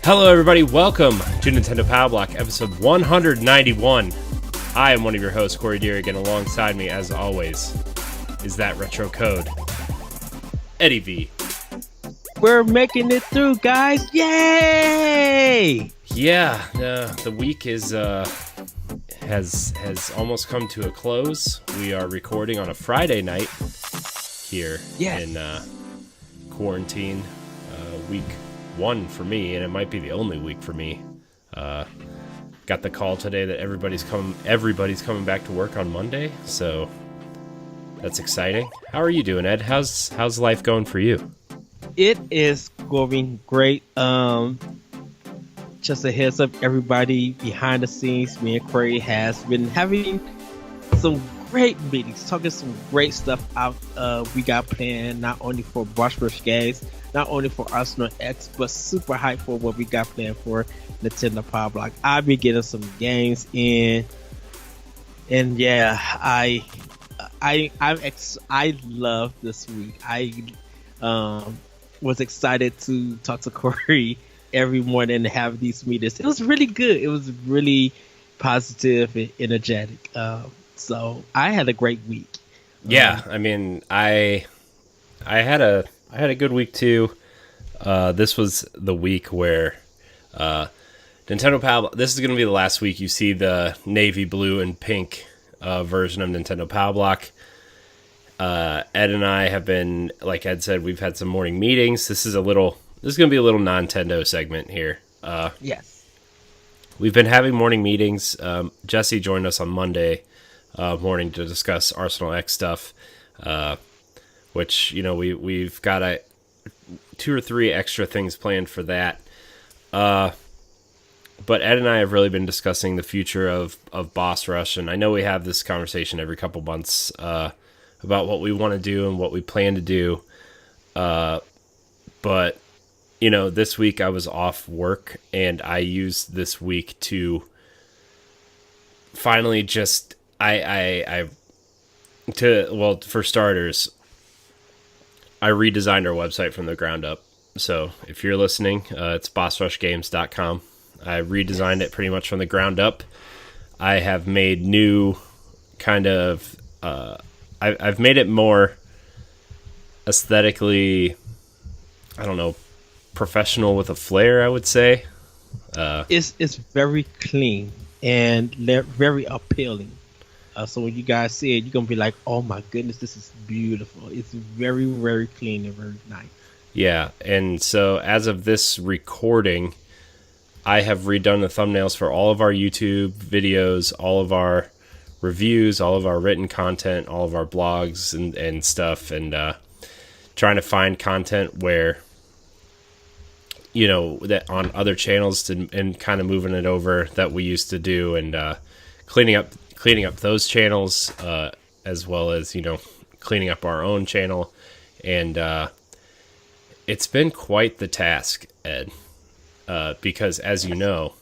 Hello everybody, welcome to Nintendo Pow Block, episode 191. I am one of your hosts, Corey Dirrig, and alongside me, as always, is that retro code, Eddie V. We're making it through, guys! Yay! Yeah, the week is has almost come to a close. We are recording on a Friday night here in quarantine, week one for me, and it might be the only week for me. Got the call today that everybody's coming back to work on Monday, so that's exciting. How are you doing, Ed? How's life going for you? It is going great. Just a heads up, everybody behind the scenes, me and Corey has been having some great meetings, talking some great stuff out. We got planned not only for Brush Games, not only for Arsenal X, but super hyped for what we got planned for Nintendo Pow Block. I've been getting some games in, and yeah, I love this week. I was excited to talk to Corey every morning and have these meetings. It was really good. It was really positive and energetic. So I had a great week. Yeah, I mean, I had a good week too. This was the week where Nintendo Pow. This is going to be the last week you see the navy blue and pink version of Nintendo Pow Block. Ed and I have been, like Ed said, we've had some morning meetings. This is going to be a little Nintendo segment here. Yes. We've been having morning meetings. Jesse joined us on Monday morning to discuss Arsenal X stuff, which, we've got 2 or 3 extra things planned for that. But Ed and I have really been discussing the future of Boss Rush, and I know we have this conversation every couple months about what we want to do and what we plan to do. But, this week I was off work, and I used this week to finally just, for starters, I redesigned our website from the ground up. So if you're listening, it's bossrushgames.com. I redesigned it pretty much from the ground up. I have made new kind of, I've made it more aesthetically, I don't know, professional with a flair, I would say. It's very clean and very appealing. So when you guys see it, you're going to be like, oh my goodness, this is beautiful. It's very, very clean and very nice. Yeah, and so as of this recording, I have redone the thumbnails for all of our YouTube videos, all of our reviews, all of our written content, all of our blogs and stuff, and trying to find content where, that on other channels and kind of moving it over that we used to do, and cleaning up those channels, as well as, cleaning up our own channel. And it's been quite the task, Ed, because as you know,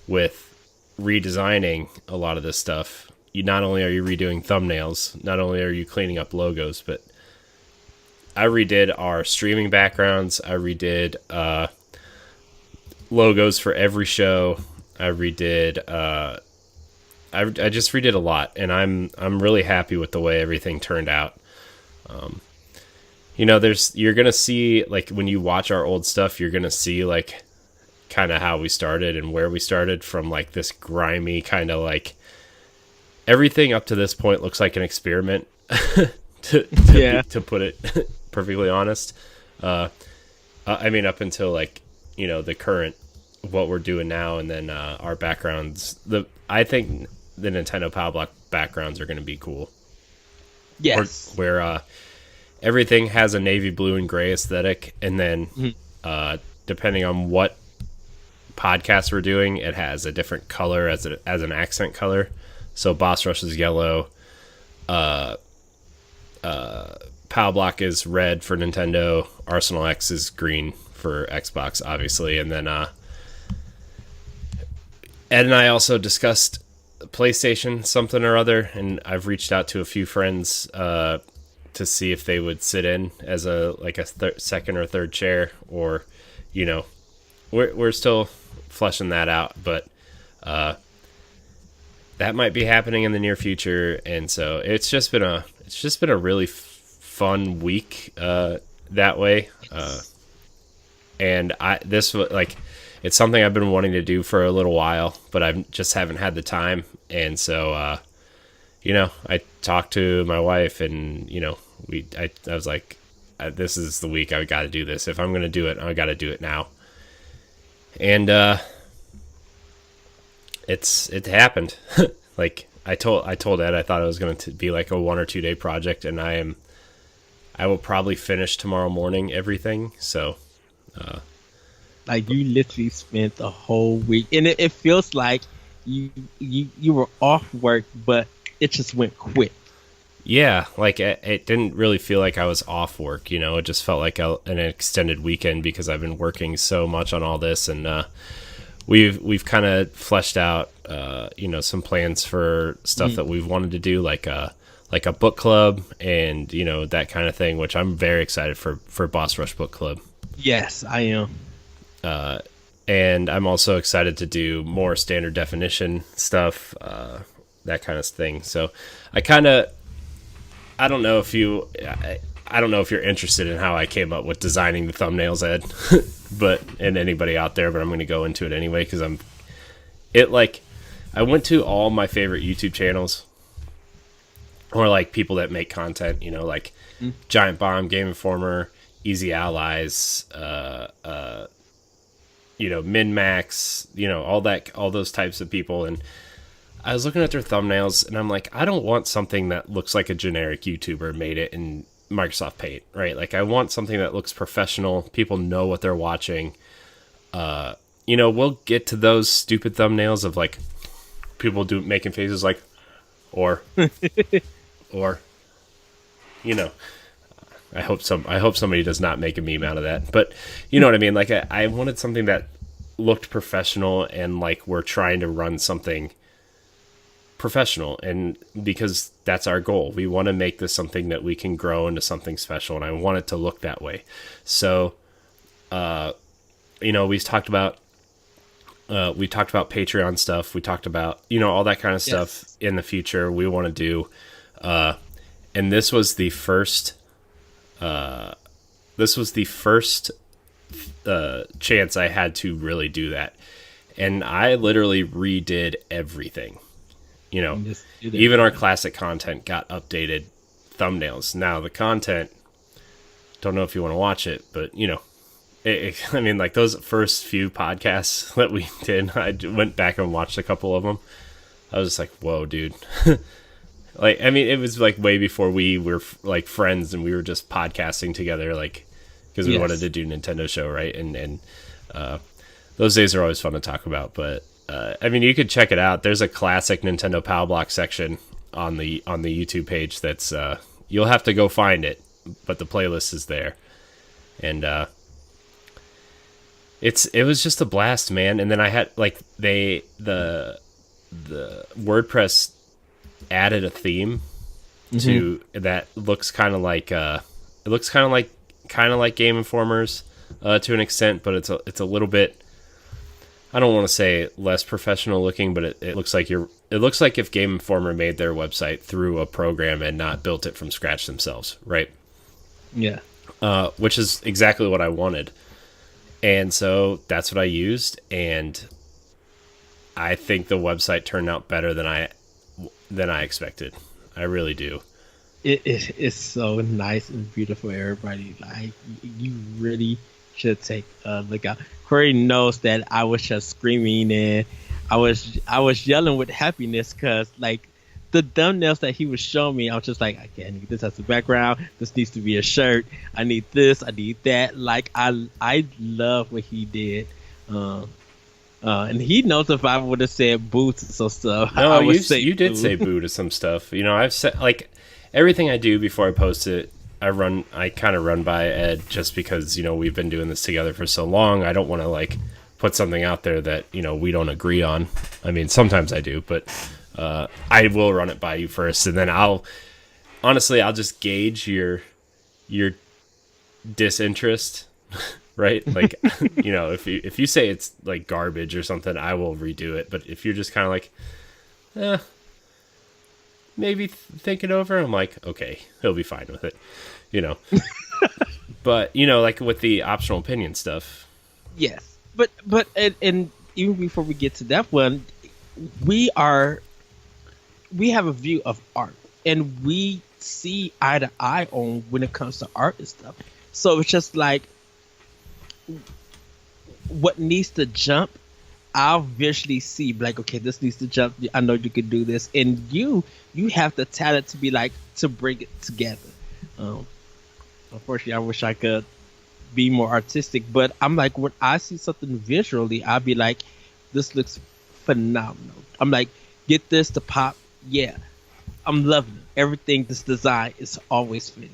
with redesigning a lot of this stuff, not only are you redoing thumbnails, not only are you cleaning up logos, but I redid our streaming backgrounds. I redid logos for every show. I redid I just redid a lot, and I'm really happy with the way everything turned out. You're gonna see, like, when you watch our old stuff, you're gonna see like kind of how we started and where we started from, like this grimy kind of, like, everything up to this point looks like an experiment to put it perfectly honest. I mean, up until, like, the current, what we're doing now, and then our backgrounds. I think the Nintendo Pow Block backgrounds are going to be cool. Yes. Where everything has a navy blue and gray aesthetic, and then depending on what podcast we're doing, it has a different color as an accent color. So Boss Rush is yellow. Pow Block is red for Nintendo. Arsenal X is green for Xbox, obviously. And then Ed and I also discussed PlayStation something or other, and I've reached out to a few friends to see if they would sit in as a second or third chair, or we're still fleshing that out, but that might be happening in the near future. And so it's just been a really fun week that way. And it's something I've been wanting to do for a little while, but I just haven't had the time. And so, I talked to my wife, and I was like, this is the week I got to do this. If I'm going to do it, I got to do it now. And it happened. Like I told Ed I thought it was going to be like a 1 or 2 day project, and I will probably finish tomorrow morning everything. So like you literally spent the whole week, and it feels like you were off work, but it just went quick. Yeah, like it didn't really feel like I was off work. It just felt like an extended weekend because I've been working so much on all this, and we've kind of fleshed out some plans for stuff that we've wanted to do, like a book club and that kind of thing, which I'm very excited for Boss Rush Book Club. Yes, I am. And I'm also excited to do more standard definition stuff, that kind of thing. So I don't know if you're interested in how I came up with designing the thumbnails, Ed, and anybody out there, but I'm going to go into it anyway because I went to all my favorite YouTube channels, or like people that make content, like Giant Bomb, Game Informer, Easy Allies, MinMax, all those types of people. And I was looking at their thumbnails, and I'm like, I don't want something that looks like a generic YouTuber made it in Microsoft Paint, right? Like, I want something that looks professional. People know what they're watching. We'll get to those stupid thumbnails of like people making faces like, or, I hope somebody does not make a meme out of that. But you know what I mean? Like, I wanted something that looked professional, and like we're trying to run something professional, and because that's our goal, we want to make this something that we can grow into something special, and I want it to look that way. So we talked about Patreon stuff, we talked about all that kind of stuff. Yes. In the future we want to do, and this was the first chance I had to really do that, and I literally redid everything. Even our classic content got updated thumbnails. Now the content, don't know if you want to watch it, but like those first few podcasts that we did, I went back and watched a couple of them. I was just like, whoa, dude. It was like way before we were like friends and we were just podcasting together, like, because we wanted to do Nintendo show, right? And those days are always fun to talk about, but you could check it out. There's a classic Nintendo Pow Block section on the YouTube page that's you'll have to go find it, but the playlist is there. And it was just a blast, man. And then I had like the WordPress added a theme to that looks kind of like Game Informer's to an extent, but it's a little bit, I don't want to say less professional looking, but it looks like if Game Informer made their website through a program and not built it from scratch themselves, right? Yeah. Which is exactly what I wanted. And so that's what I used, and I think the website turned out better than I expected. I really do. It's so nice and beautiful, everybody. Like, you really should take a look out. Corey knows that I was just screaming, and I was yelling with happiness because like the thumbnails that he was showing me, I was just like, okay, I need this as a background. This needs to be a shirt. I need this. I need that. Like, I love what he did. And he knows if I would have said boo to some stuff. No, you did say boo to some stuff. I've said, like, everything I do before I post it, I kind of run by Ed, just because, we've been doing this together for so long. I don't want to like put something out there that, we don't agree on. Sometimes I do, but I will run it by you first, and then I'll just gauge your disinterest right? Like, if you say it's like garbage or something, I will redo it. But if you're just kind of like, maybe think it over, I'm like, okay, he'll be fine with it, you know. But like with the optional opinion stuff. Yes, but and even before we get to that one, we have a view of art, and we see eye to eye on when it comes to art and stuff. So it's just like what needs to jump, I'll visually see like, okay, this needs to jump. I know you can do this, and you have the talent to be like to bring it together. Unfortunately, I wish I could be more artistic, but I'm like, when I see something visually, I'll be like, this looks phenomenal. I'm like, get this to pop. Yeah, I'm loving it. Everything, this design is always fitting.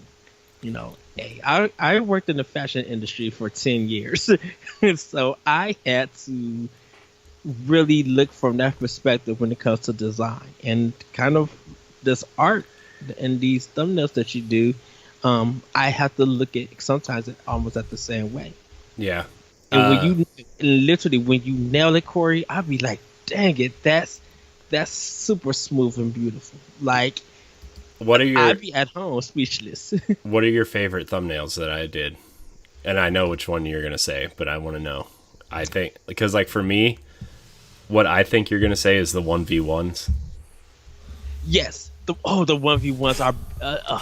Hey, I worked in the fashion industry for 10 years. So I had to really look from that perspective when it comes to design and kind of this art and these thumbnails that you do. I have to look at sometimes it almost at the same way. Yeah. And when you nail it, Corey, I'll be like, dang it, that's super smooth and beautiful. Like, I'd be at home speechless. What are your favorite thumbnails that I did? And I know which one you're going to say, but I want to know. I think, because like for me, what I think you're going to say is the 1v1s. Yes. The 1v1s are...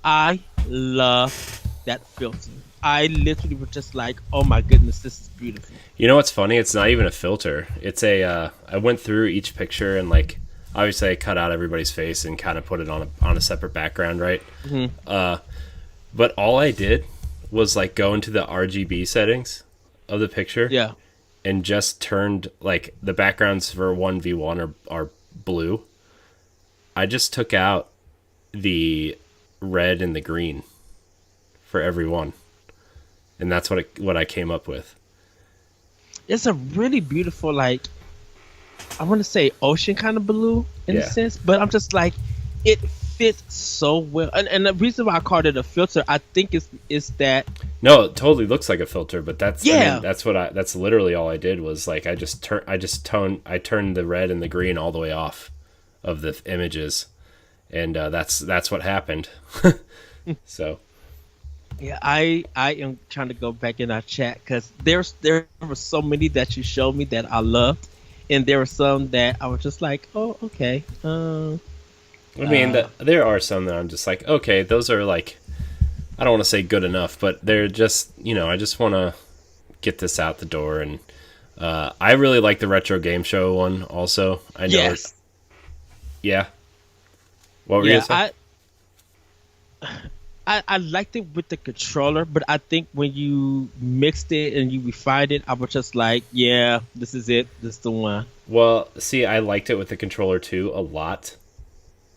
I love that filter. I literally was just like, oh my goodness, this is beautiful. You know what's funny? It's not even a filter. It's I went through each picture and like, obviously I cut out everybody's face and kind of put it on a separate background, right? Mm-hmm. But all I did was like go into the RGB settings of the picture. Yeah. And just turned like the backgrounds for 1v1 are blue. I just took out the red and the green for every one, and that's what I came up with. It's a really beautiful, like, I want to say ocean kind of blue in a sense, but I'm just like, it fits so well. And the reason why I called it a filter, I think is that no, it totally looks like a filter, but that's that's literally all I did was like I turned the red and the green all the way off of the images. And that's what happened. So, yeah, I am trying to go back in our chat because there were so many that you showed me that I loved, and there were some that I was just like, oh, okay. I mean, there are some that I'm just like, okay, those are like, I don't want to say good enough, but they're just, I just want to get this out the door. And I really like the retro game show one also. I know. Yes. Yeah. What were you saying? I liked it with the controller, but I think when you mixed it and you refined it, I was just like, yeah, this is it. This is the one. Well, see, I liked it with the controller too a lot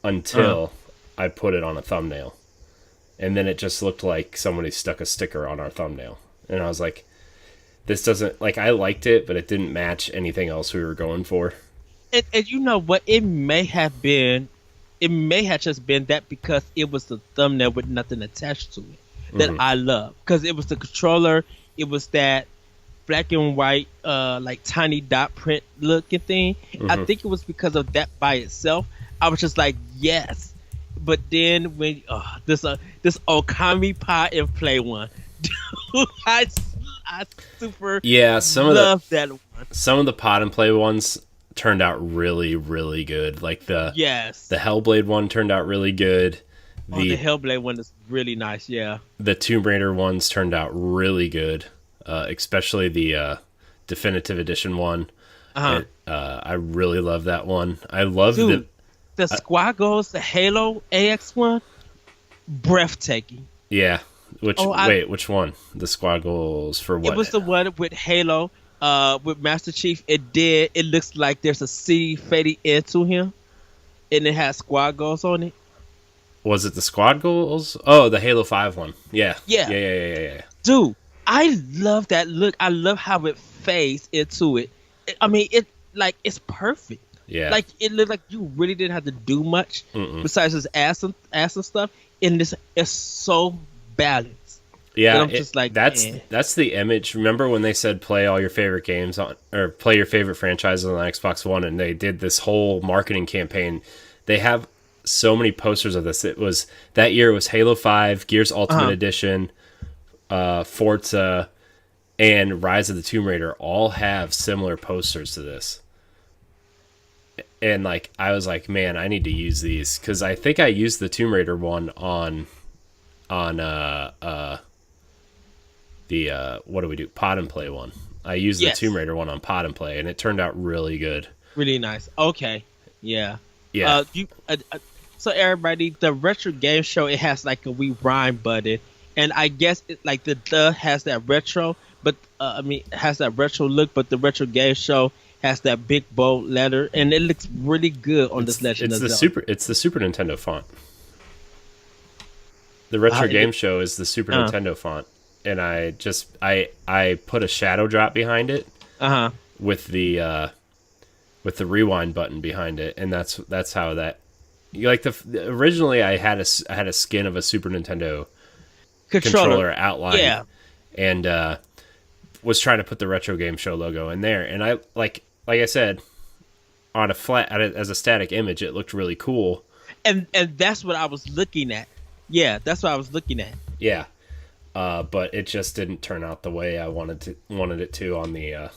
until I put it on a thumbnail. And then it just looked like somebody stuck a sticker on our thumbnail. And I was like, this doesn't, like, I liked it, but it didn't match anything else we were going for. And you know what? It may have just been that because it was the thumbnail with nothing attached to it that I love. Because it was the controller, it was that black and white, like tiny dot print looking thing. I think it was because of that by itself. I was just like, yes. But then when this Okami Pie and Play one, dude, I super love that one. Some of the Pod and Play ones turned out really, really good. Like the Hellblade one turned out really good. The Hellblade one is really nice. Yeah. The Tomb Raider ones turned out really good, especially the definitive edition one. I really love that one. I love the Squaggles, the Halo AX one, breathtaking. Yeah. Which one? The Squaggles for what? It was the one with Halo. With Master Chief, it looks like there's a city fading into him, and it has squad goals on it. Was it the squad goals? Oh, the Halo 5 one. Yeah. Dude, I love that look. I love how it fades into it. I mean, it's perfect. Yeah. Like, it looked like you really didn't have to do much besides just add some stuff, and it's so balanced. And Yeah, I'm just like, that's the image. Remember when they said play all your favorite games on, or play your favorite franchises on Xbox One, and they did this whole marketing campaign. They have so many posters of this. It was that year. It was Halo 5, Gears Ultimate Edition, Forza, and Rise of the Tomb Raider all have similar posters to this. And like I was like, man, I need to use these because I think I used the Tomb Raider one on the what do we do? Pod and Play one. I used the Tomb Raider one on Pod and Play, and it turned out really good. Really nice. Okay. Yeah. Yeah. So everybody, the retro game show, it has like a rewind button, and I guess it like the has that retro, but it has that retro look, but the retro game show has that big bold letter, and it looks really good on this Legend of Zelda. It's the Super Nintendo font. The retro game show is the Super Nintendo font, and I put a shadow drop behind it with the rewind button behind it, and that's how that. Like originally, I had a skin of a Super Nintendo controller outline, and was trying to put the retro game show logo in there, and I like I said, on a flat as a static image, it looked really cool, and that's what I was looking at. Yeah, that's what I was looking at. Yeah, but it just didn't turn out the way I wanted it to on the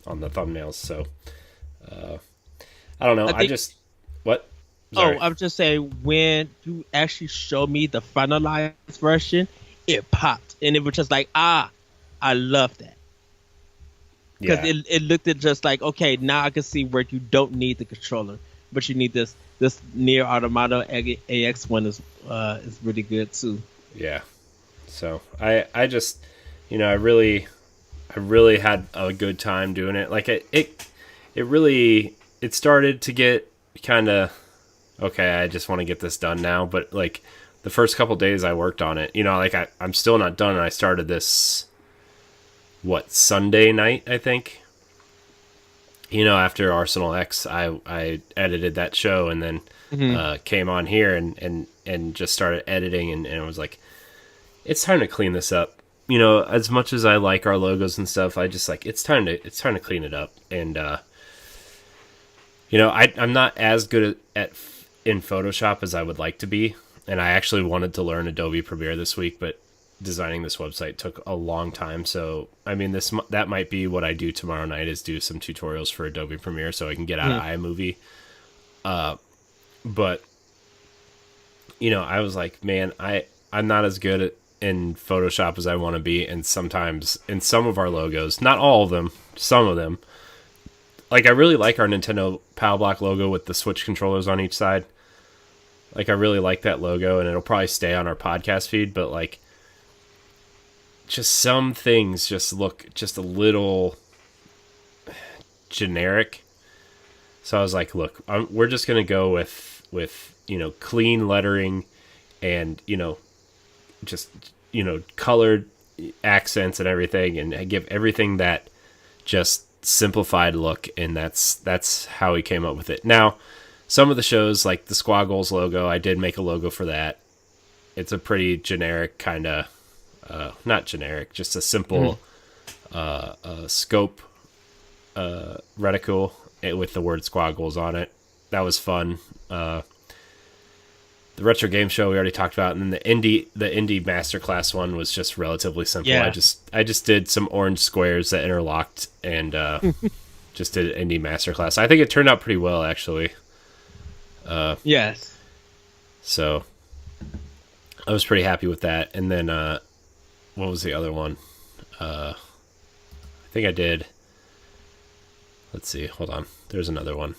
thumbnails. So I don't know. What? Sorry. Oh, I'm just saying, when you actually showed me the finalized version, it popped, and it was just like, I love that. Because it looked at just like, okay, now I can see where you don't need the controller, but you need this Nier Automata AX one is really good too. Yeah. So I just, I really had a good time doing it. Like it started to get kind of, okay, I just want to get this done now. But like the first couple days I worked on it, like I'm still not done. And I started this, Sunday night, I think. After Arsenal X, I edited that show and then came on here and just started editing, and it was like, it's time to clean this up. As much as I like our logos and stuff, I just like it's time to clean it up. And I'm not as good at in Photoshop as I would like to be, and I actually wanted to learn Adobe Premiere this week, but designing this website took a long time. So I mean, that might be what I do tomorrow night, is do some tutorials for Adobe Premiere so I can get out of iMovie. But I was like, man, I'm not as good in Photoshop as I want to be, and sometimes in some of our logos, not all of them, some of them, like I really like our Nintendo Pow Block logo with the Switch controllers on each side. Like I really like that logo, and it'll probably stay on our podcast feed, but like, just some things just look just a little generic. So I was like, look, we're just going to go with clean lettering and, just, colored accents and everything, and give everything that just simplified look. And that's how we came up with it. Now, some of the shows, like the Squaggles logo, I did make a logo for that. It's a pretty generic kind of, not generic, just a simple scope reticle with the word Squaggles on it. That was fun. The retro game show we already talked about, and then the indie masterclass one was just relatively simple. Yeah. I just did some orange squares that interlocked and just did an indie masterclass. I think it turned out pretty well, actually. Yes. So I was pretty happy with that. And then what was the other one? I think I did. Let's see. Hold on. There's another one.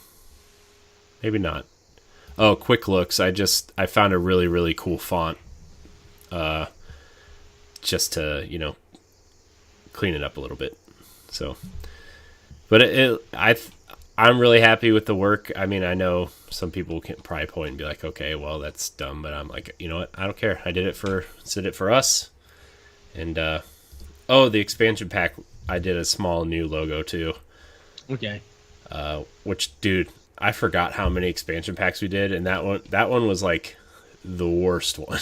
Maybe not. Oh, Quick Looks. I found a really, really cool font. Just to, clean it up a little bit. So, but I'm really happy with the work. I mean, I know some people can probably point and be like, okay, well, that's dumb. But I'm like, you know what? I don't care. I did it for us. And, the expansion pack, I did a small new logo too. Okay. Which, dude, I forgot how many expansion packs we did, and that one was like the worst one.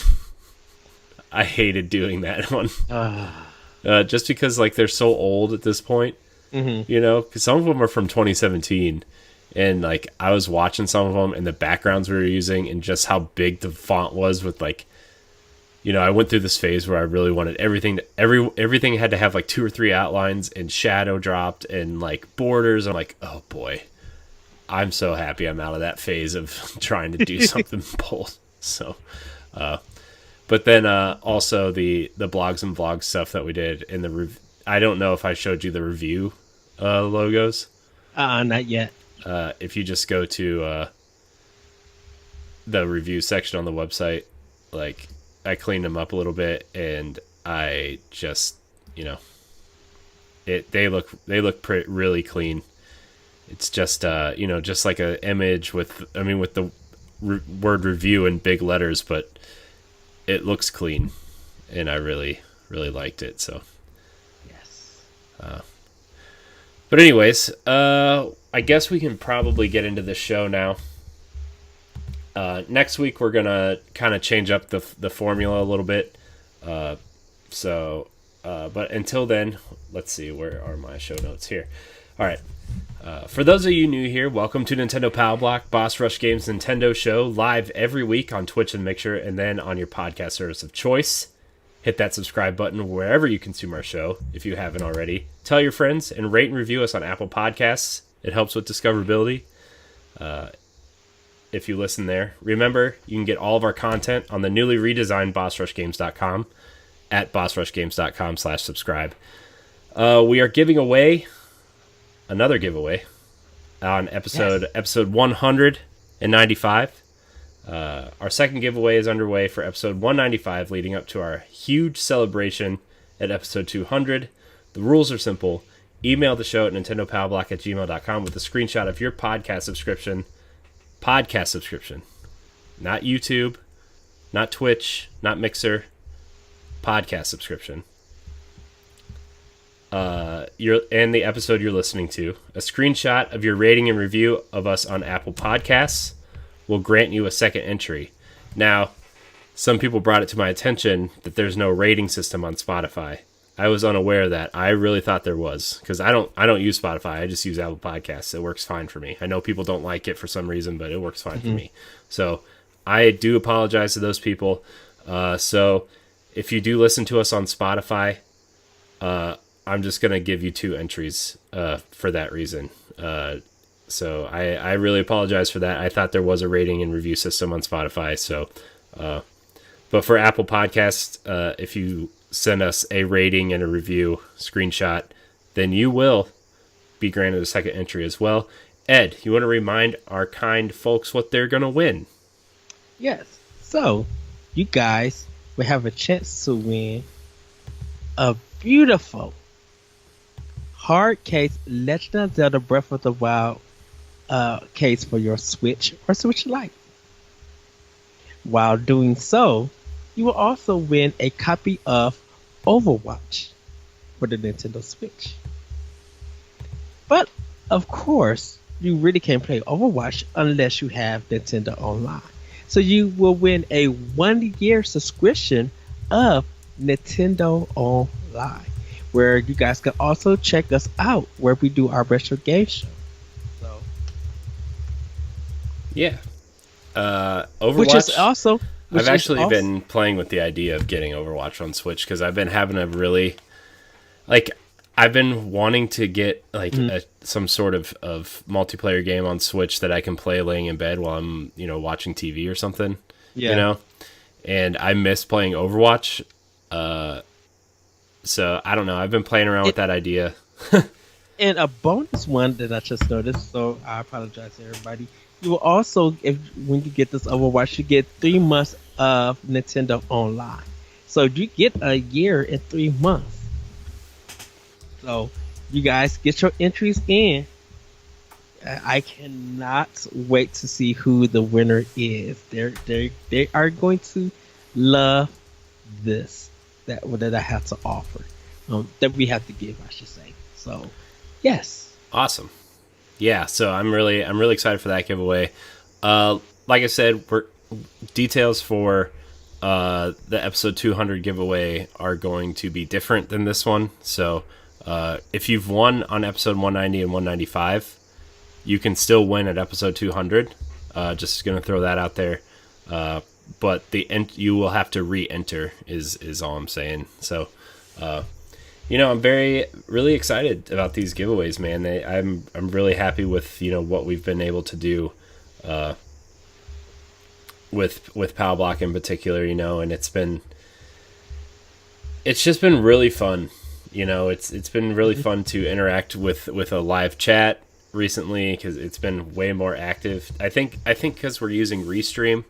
I hated doing that one. Uh, Just because like they're so old at this point, you know, because some of them are from 2017, and like I was watching some of them and the backgrounds we were using and just how big the font was with like, you know, I went through this phase where I really wanted everything had to have like 2 or 3 outlines and shadow dropped and like borders. I'm like, oh boy, I'm so happy I'm out of that phase of trying to do something bold. So, but then also the blogs and vlogs stuff that we did in the I don't know if I showed you the review logos. not yet. If you just go to the review section on the website, like I cleaned them up a little bit, and I just, you know, they look really clean. It's just you know, just like an image with the word review in big letters, but it looks clean, and I really liked it. So Yes. but anyways, I guess we can probably get into the show now. Next week we're gonna kind of change up the formula a little bit. But until then, let's see, where are my show notes here? All right. For those of you new here, welcome to Nintendo Pow Block, Boss Rush Games Nintendo show, live every week on Twitch and Mixer, and then on your podcast service of choice. Hit that subscribe button wherever you consume our show, if you haven't already. Tell your friends, and rate and review us on Apple Podcasts. It helps with discoverability. If you listen there. Remember, you can get all of our content on the newly redesigned BossRushGames.com at BossRushGames.com/subscribe. We are giving away another giveaway on episode 195. Our second giveaway is underway for episode 195, leading up to our huge celebration at episode 200. The rules are simple. Email the show at nintendopowblock@gmail.com with a screenshot of your podcast subscription. Not YouTube, not Twitch, not Mixer. Podcast subscription. And the episode you're listening to. A screenshot of your rating and review of us on Apple Podcasts will grant you a second entry. Now, some people brought it to my attention that there's no rating system on Spotify. I was unaware of that. I really thought there was, because I don't use Spotify. I just use Apple Podcasts. It works fine for me. I know people don't like it for some reason, but it works fine for me. So I do apologize to those people. So if you do listen to us on Spotify, I'm just going to give you 2 entries for that reason. So I really apologize for that. I thought there was a rating and review system on Spotify. So, but for Apple Podcasts, if you send us a rating and a review screenshot, then you will be granted a second entry as well. Ed, you want to remind our kind folks what they're going to win? Yes. So, you guys will have a chance to win a beautiful hard case Legend of Zelda Breath of the Wild case for your Switch or Switch Lite. While doing so, you will also win a copy of Overwatch for the Nintendo Switch. But, of course, you really can't play Overwatch unless you have Nintendo Online. So you will win a 1-year subscription of Nintendo Online, where you guys can also check us out where we do our retro game show. So, yeah. Overwatch. Which is also... I've actually been playing with the idea of getting Overwatch on Switch because I've been having a really, like, I've been wanting to get like some sort of multiplayer game on Switch that I can play laying in bed while I'm, you know, watching TV or something. Yeah. You know, and I miss playing Overwatch. So I don't know. I've been playing around with that idea. And a bonus one that I just noticed, so I apologize to everybody. You will also, when you get this Overwatch, you get 3 months of Nintendo Online. So you get a year and 3 months. So you guys get your entries in. I cannot wait to see who the winner is. They are going to love this that I have to offer. That we have to give, I should say. So, yes. Awesome. Yeah, so I'm really excited for that giveaway. Like I said, details for the episode 200 giveaway are going to be different than this one. So if you've won on episode 190 and 195, you can still win at episode 200. Just going to throw that out there. But you will have to re-enter is all I'm saying. So, I'm really excited about these giveaways, man. I'm really happy with, what we've been able to do, with Pow Block in particular, and it's just been really fun. It's been really fun to interact with a live chat recently, because it's been way more active. I think because we're using Restream,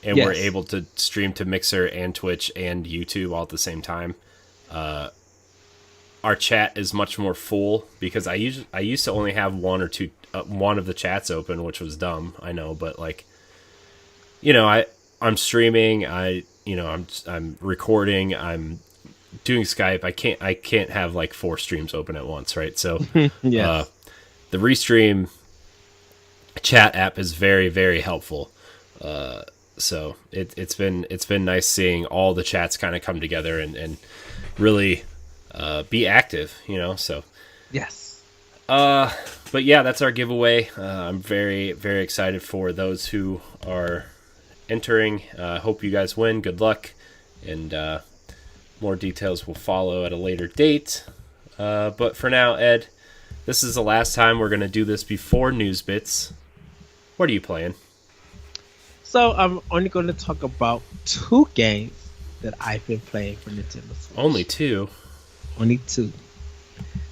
and we're able to stream to Mixer and Twitch and YouTube all at the same time. Our chat is much more full, because I used to only have one or two one of the chats open, which was dumb, I know, but I'm streaming, I'm recording, I'm doing Skype. I can't have 4 streams open at once, right? So the Restream chat app is very, very helpful. So it's been nice seeing all the chats kind of come together and really be active, so yes. But yeah, that's our giveaway. I'm very, very excited for those who are entering. Hope you guys win. Good luck, and more details will follow at a later date. But for now, Ed, this is the last time we're going to do this before News Bits. What are you playing? So I'm only going to talk about 2 games that I've been playing for Nintendo Switch. Only 2? Only 2.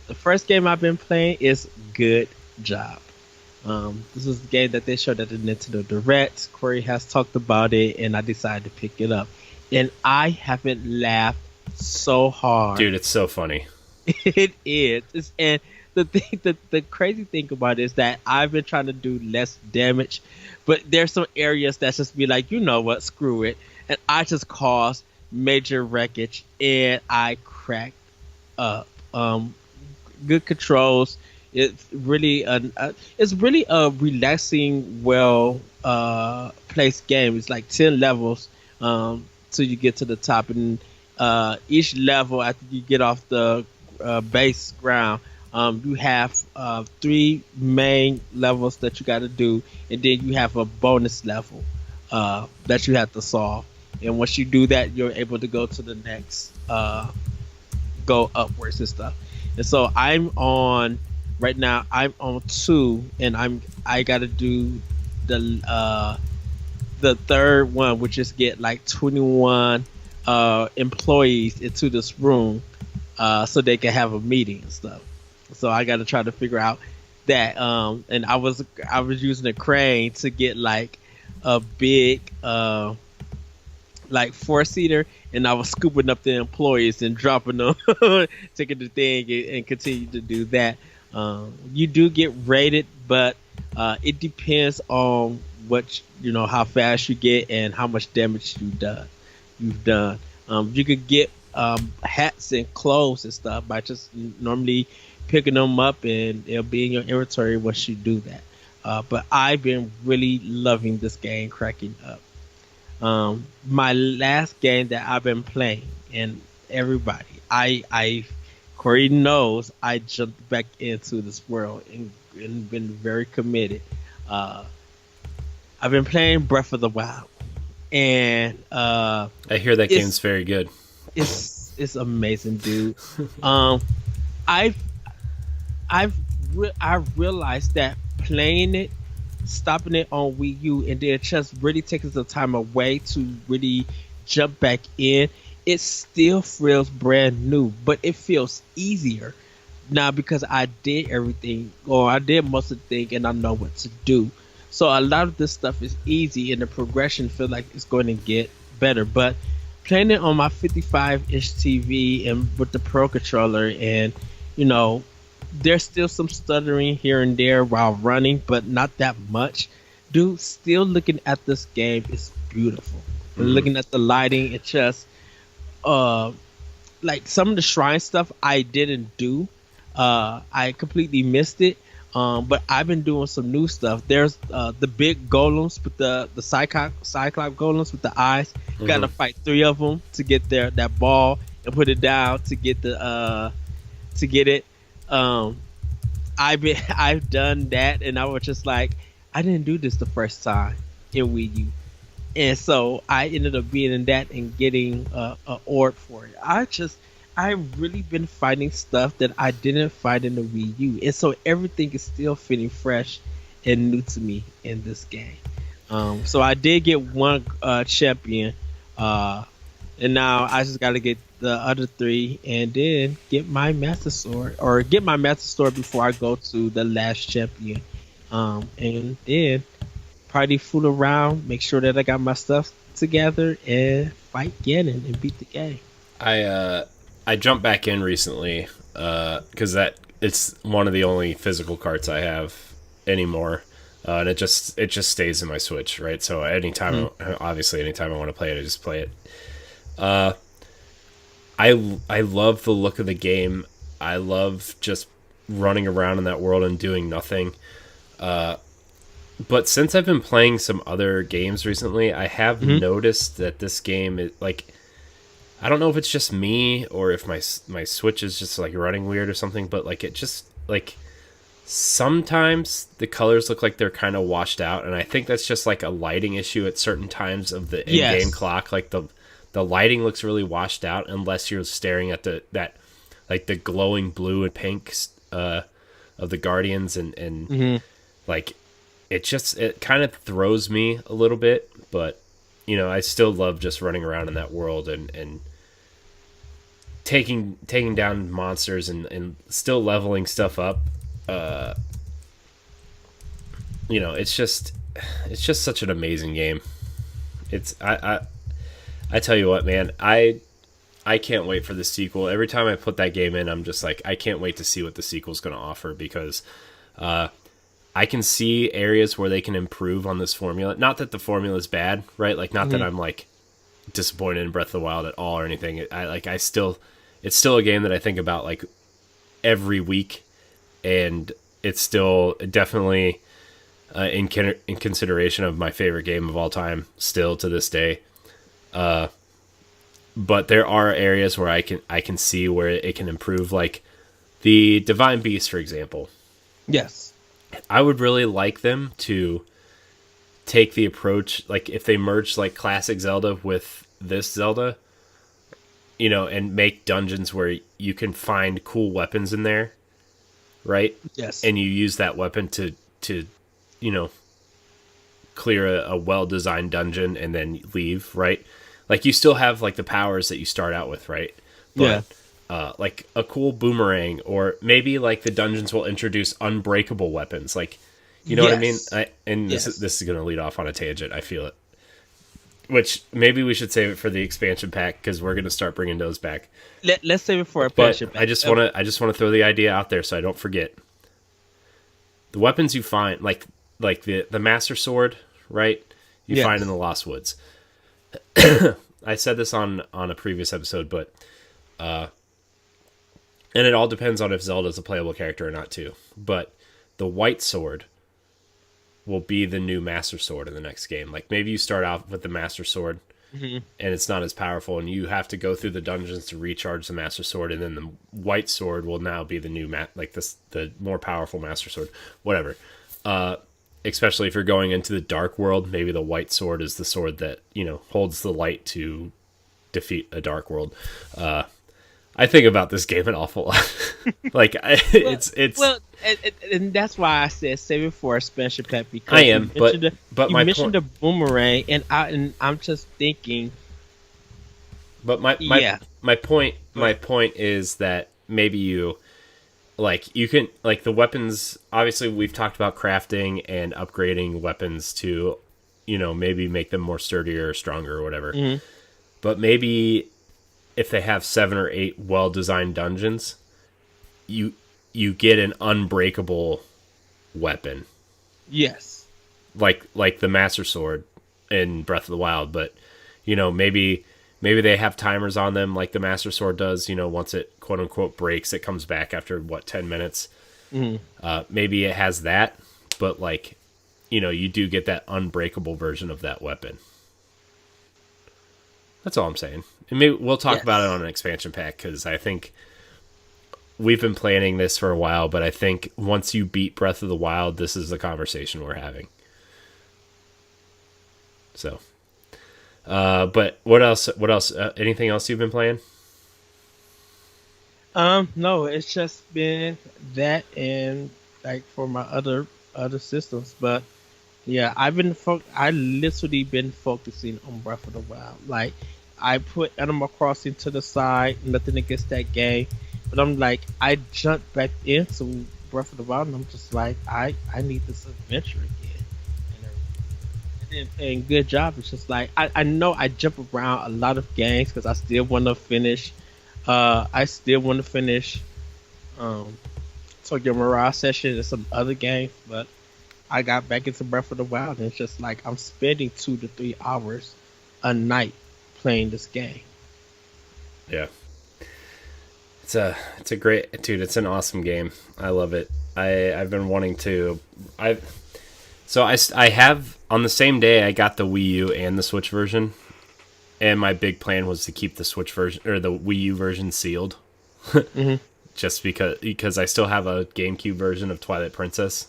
The first game I've been playing is Good Job. This was the game that they showed at the Nintendo Direct. Corey has talked about it, and I decided to pick it up. And I haven't laughed so hard. Dude, it's so funny. It is. And the crazy thing about it is that I've been trying to do less damage, but there's some areas that just be like, you know what, screw it. And I just caused major wreckage, and I cracked up. Good controls. It's really a relaxing, well placed game. It's like 10 levels till you get to the top, and each level after you get off the base ground, you have 3 main levels that you got to do, and then you have a bonus level that you have to solve. And once you do that, you're able to go to the next, go upwards and stuff. And so right now I'm on 2, and I got to do the third one, which is get 21 employees into this room so they can have a meeting and stuff. So I got to try to figure out that. And I was using a crane to get a big 4-seater, and I was scooping up the employees and dropping them, taking the thing, and continue to do that. You do get rated, but it depends on how fast you get and how much damage you've done. You could get hats and clothes and stuff by just normally picking them up, and it'll be in your inventory once you do that. But I've been really loving this game, cracking up. My last game that I've been playing, and everybody, Corey knows I jumped back into this world and been very committed. I've been playing Breath of the Wild, and I hear that game's very good. It's amazing, dude. I realized that playing it, stopping it on Wii U, and then just really taking some time away to really jump back in, it still feels brand new, but it feels easier now because I did everything, or I did most of the thing, and I know what to do. So a lot of this stuff is easy, and the progression feels like it's going to get better. But playing it on my 55-inch TV and with the Pro Controller, and there's still some stuttering here and there while running, but not that much. Dude, still looking at this game is beautiful. Mm-hmm. Looking at the lighting, it just some of the shrine stuff I didn't do. I completely missed it, But I've been doing some new stuff. There's the big golems with the cyclops golems with the eyes. Got to fight three of them to get that ball and put it down to get to get it. I've done that, and I was just like, I didn't do this the first time in Wii U, and so I ended up being in that and getting a orb for it. I've really been fighting stuff that I didn't fight in the Wii U, and so everything is still feeling fresh and new to me in this game. So I did get one champion, and now I just got to get the other three, and then get my Master Sword, or get my Master Sword before I go to the last champion, and then probably fool around, make sure that I got my stuff together, and fight Ganon and beat the game. I jumped back in recently because it's one of the only physical carts I have anymore, and it just stays in my Switch, right? So anytime I want to play it, I just play it. I love the look of the game. I love just running around in that world and doing nothing. But since I've been playing some other games recently, I have noticed that this game is like, I don't know if it's just me or if my Switch is just like running weird or something, but like it just like sometimes the colors look like they're kind of washed out, and I think that's just like a lighting issue at certain times of the in-game clock. Like the lighting looks really washed out unless you're staring at that like the glowing blue and pink of the Guardians, and like it kind of throws me a little bit, but you know, I still love just running around in that world and taking down monsters and still leveling stuff up. You know, it's just such an amazing game. I tell you what, man, I can't wait for the sequel. Every time I put that game in, I'm just like, I can't wait to see what the sequel's going to offer, because I can see areas where they can improve on this formula. Not that the formula is bad, right? Like, not that I'm like disappointed in Breath of the Wild at all or anything. It's still a game that I think about like every week, and it's still definitely in consideration of my favorite game of all time still to this day. But there are areas where I can see where it can improve, like the Divine Beast, for example. Yes. I would really like them to take the approach, like if they merge like classic Zelda with this Zelda, you know, and make dungeons where you can find cool weapons in there, right? Yes. And you use that weapon to you know, clear a well-designed dungeon and then leave, right? Like you still have like the powers that you start out with, right? But, yeah. Like a cool boomerang, or maybe like the dungeons will introduce unbreakable weapons, like, you know what I mean? This is going to lead off on a tangent. I feel it. Which maybe we should save it for the expansion pack, because we're going to start bringing those back. Let's save it for a expansion pack. I just want to throw the idea out there so I don't forget. The weapons you find, like the Master Sword, right? You find in the Lost Woods. I said this on a previous episode, but and it all depends on if Zelda's a playable character or not too. But the white sword will be the new Master Sword in the next game. Like maybe you start out with the Master Sword and it's not as powerful, and you have to go through the dungeons to recharge the Master Sword, and then the white sword will now be the new the more powerful Master Sword. Whatever. Especially if you're going into the dark world, maybe the white sword is the sword that, you know, holds the light to defeat a dark world. I think about this game an awful lot. Like it's and that's why I said save it for a expansion pack, because I am, but you mentioned the boomerang, and I'm just thinking. But my point is that maybe you can, like the weapons, obviously we've talked about crafting and upgrading weapons to, you know, maybe make them more sturdier or stronger or whatever. But maybe if they have 7 or 8 well-designed dungeons, you get an unbreakable weapon. Yes. Like the Master Sword in Breath of the Wild, but you know, maybe they have timers on them like the Master Sword does. You know, once it quote unquote breaks, it comes back after 10 minutes. Mhm. Maybe it has that, but like, you do get that unbreakable version of that weapon. That's all I'm saying. And maybe we'll talk about it Yes. on an expansion pack, because I think we've been planning this for a while, but I think once you beat Breath of the Wild, this is the conversation we're having. So, but what else? What else? Anything else you've been playing? No, it's just been that and like for my other systems, but yeah, I literally been focusing on Breath of the Wild. Like I put Animal Crossing to the side, nothing against that game, but I'm like I jumped back into Breath of the Wild, and I'm just like I need this adventure again. And good job. It's just like I know I jump around a lot of games because I still want to finish. I still want to finish um, Tokyo Mirage Session and some other games, but I got back into Breath of the Wild, and it's just like I'm spending 2 to 3 hours a night playing this game. Yeah, it's a great dude. It's an awesome game. I love it. I've been wanting to. I have on the same day I got the Wii U and the Switch version, and my big plan was to keep the Switch version or the Wii U version sealed, Hmm. just because I still have a GameCube version of Twilight Princess,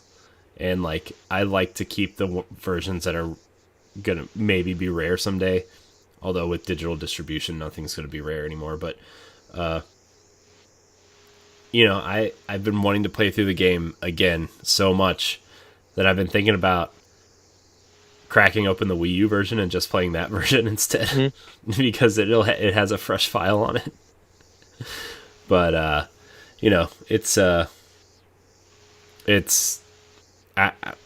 and like I like to keep the versions that are gonna maybe be rare someday. Although with digital distribution, nothing's gonna be rare anymore. But I've been wanting to play through the game again so much that I've been thinking about cracking open the Wii U version and just playing that version instead, Hmm. because it has a fresh file on it. But it's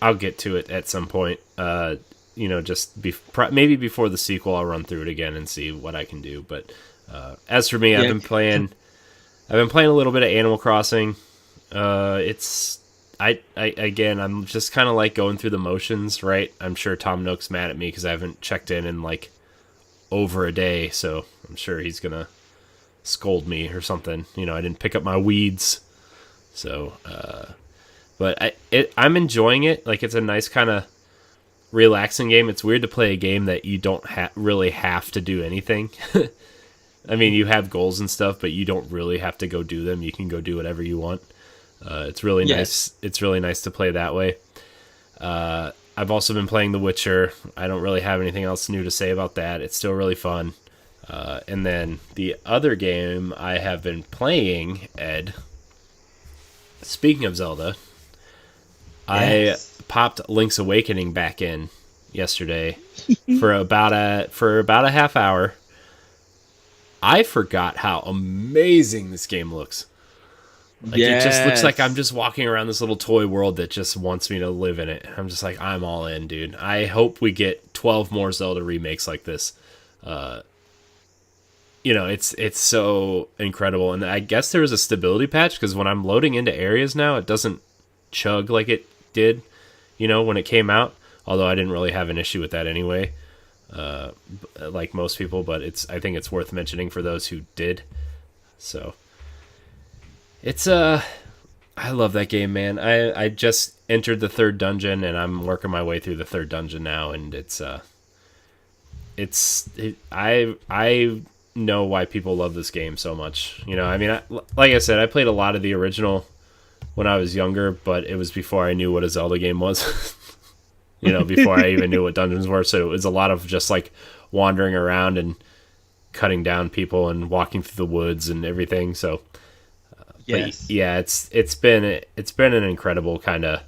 I'll get to it at some point. Maybe before the sequel, I'll run through it again and see what I can do. But as for me, Yeah. I've been playing a little bit of Animal Crossing. It's again, I'm just kind of like going through the motions, right? I'm sure Tom Nook's mad at me because I haven't checked in like over a day, so I'm sure he's gonna scold me or something. I didn't pick up my weeds, so. But I'm enjoying it. Like it's a nice kind of relaxing game. It's weird to play a game that you don't really have to do anything. I mean, you have goals and stuff, but you don't really have to go do them. You can go do whatever you want. It's really Yes. nice. It's really nice to play that way. I've also been playing The Witcher. I don't really have anything else new to say about that. It's still really fun. And then the other game I have been playing, Ed, speaking of Zelda, I Yes. popped Link's Awakening back in yesterday for about a half hour. I forgot how amazing this game looks. Like it just looks like I'm Yes. just walking around this little toy world that just wants me to live in it. I'm just like, I'm all in, dude. I hope we get 12 more Zelda remakes like this. It's so incredible. And I guess there was a stability patch because when I'm loading into areas now, it doesn't chug like it did, when it came out. Although I didn't really have an issue with that anyway, like most people. But I think it's worth mentioning for those who did. So it's I love that game, man. I just entered the third dungeon and I'm working my way through the third dungeon now, and I know why people love this game so much. I mean, like I said, I played a lot of the original when I was younger, but it was before I knew what a Zelda game was. Before I even knew what dungeons were. So it was a lot of just like wandering around and cutting down people and walking through the woods and everything. So, but Yes. yeah, it's been an incredible kind of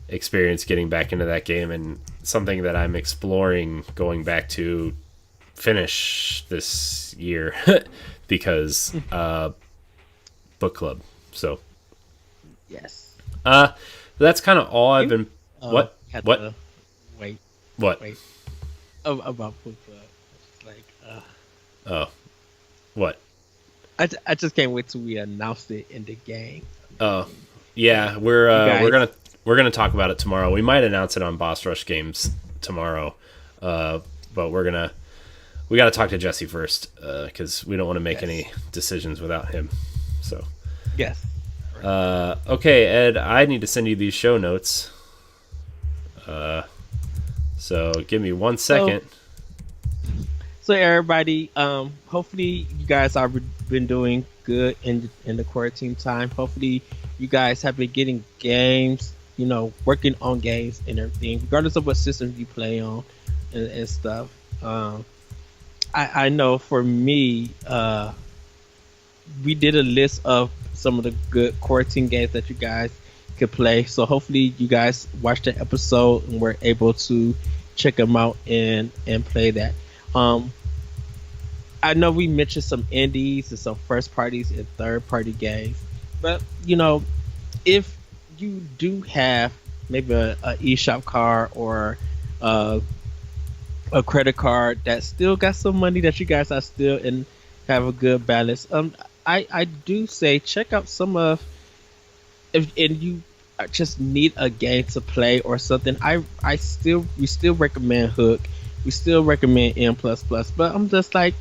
experience getting back into that game, and something that I'm exploring going back to finish this year because book club. So Yes. that's kind of all I've been. What? Had What? to wait. What? Wait. About Book Club. It's like, Oh, what? I just can't wait till we announce it in the game. Oh, yeah. We're we're gonna talk about it tomorrow. We might announce it on Boss Rush Games tomorrow, but we got to talk to Jesse first because we don't want to make Yes. any decisions without him. So, Yes. Okay, Ed, I need to send you these show notes. So give me 1 second. So everybody, hopefully you guys have been doing good in the quarantine time. Hopefully you guys have been getting games, working on games and everything, regardless of what system you play on and stuff. I know for me, we did a list of some of the good quarantine games that you guys could play. So hopefully you guys watched the episode and were able to check them out and play that. I know we mentioned some indies and some first parties and third party games, but if you do have maybe a eShop card or a credit card that still got some money that you guys are still in, have a good balance. I do say check out some of, if and you just need a game to play or something. We still recommend Hook. We still recommend M++, but I'm just like,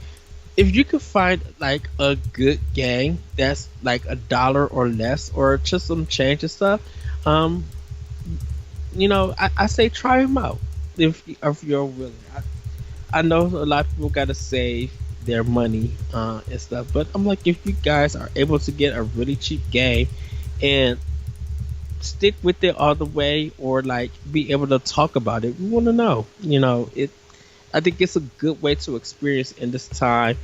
if you could find like a good game that's like $1 or less, or just some change and stuff, I say try them out if you're willing. I know a lot of people gotta save their money and stuff, but I'm like, if you guys are able to get a really cheap game and stick with it all the way, or like be able to talk about it, we want to know. I think it's a good way to experience in this time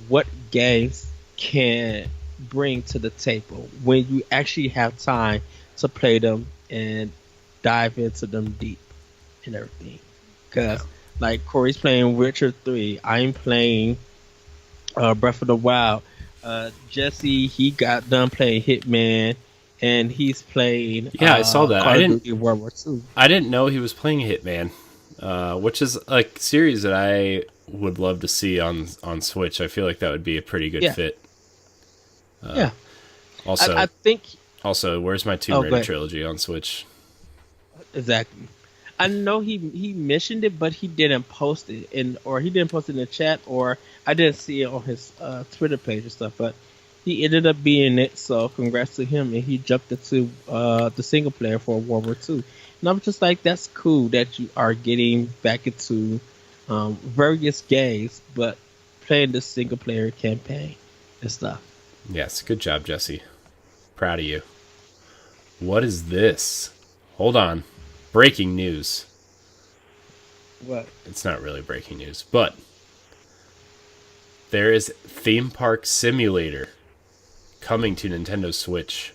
what games can bring to the table when you actually have time to play them and dive into them deep and everything. Because like Corey's playing Witcher 3, I'm playing Breath of the Wild. Jesse, he got done playing Hitman, and he's playing. Yeah, I saw that. Call of Duty World War II. I didn't know he was playing Hitman, which is a series that I would love to see on Switch. I feel like that would be a pretty good fit. Yeah. Also, I think. Also, where's my Tomb Raider trilogy on Switch? Exactly. I know he mentioned it, but he didn't post it, or he didn't post it in the chat, or I didn't see it on his Twitter page and stuff. But he ended up being it, so congrats to him. And he jumped into the single player for World War II. And I'm just like, that's cool that you are getting back into various games, but playing the single player campaign and stuff. Yes, good job, Jesse. Proud of you. What is this? Hold on. Breaking news. What? It's not really breaking news, but there is Theme Park Simulator coming to Nintendo Switch.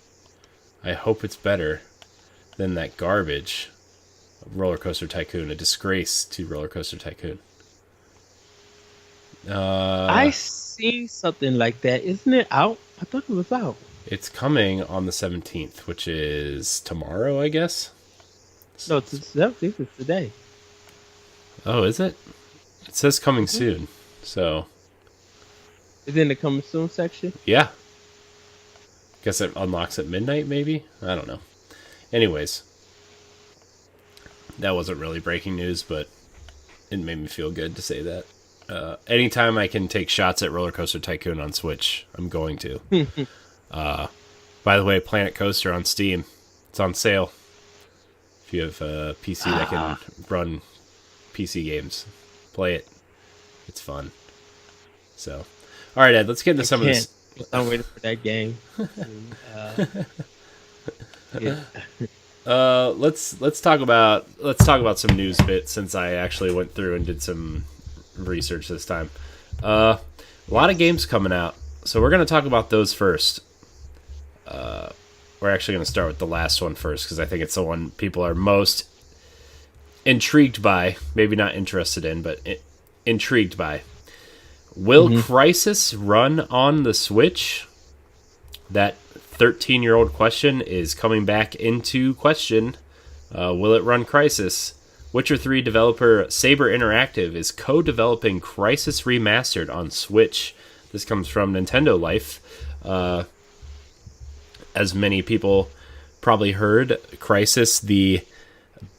I hope it's better than that garbage Roller Coaster Tycoon, a disgrace to Roller Coaster Tycoon. I see something like that. Isn't it out? I thought it was out. It's coming on the 17th, which is tomorrow, I guess. No, it's the 17th. It's today. Oh, is it? It says coming soon, so... Is it in the coming soon section? Yeah. Guess it unlocks at midnight, maybe? I don't know. Anyways. That wasn't really breaking news, but it made me feel good to say that. Anytime I can take shots at Roller Coaster Tycoon on Switch, I'm going to. By the way, Planet Coaster on Steam. It's on sale. If you have a PC that can run PC games, play it. It's fun. So, all right, Ed, let's get into some of this. I'm waiting for that game. Let's talk about some news bits, since I actually went through and did some research this time. A lot of games coming out, so we're going to talk about those first. We're actually going to start with the last one first, because I think it's the one people are most intrigued by. Maybe not interested in, but intrigued by. Will Crysis run on the Switch? That 13-year-old question is coming back into question. Will it run Crysis? Witcher 3 developer Saber Interactive is co-developing Crysis Remastered on Switch. This comes from Nintendo Life. As many people probably heard, Crysis, the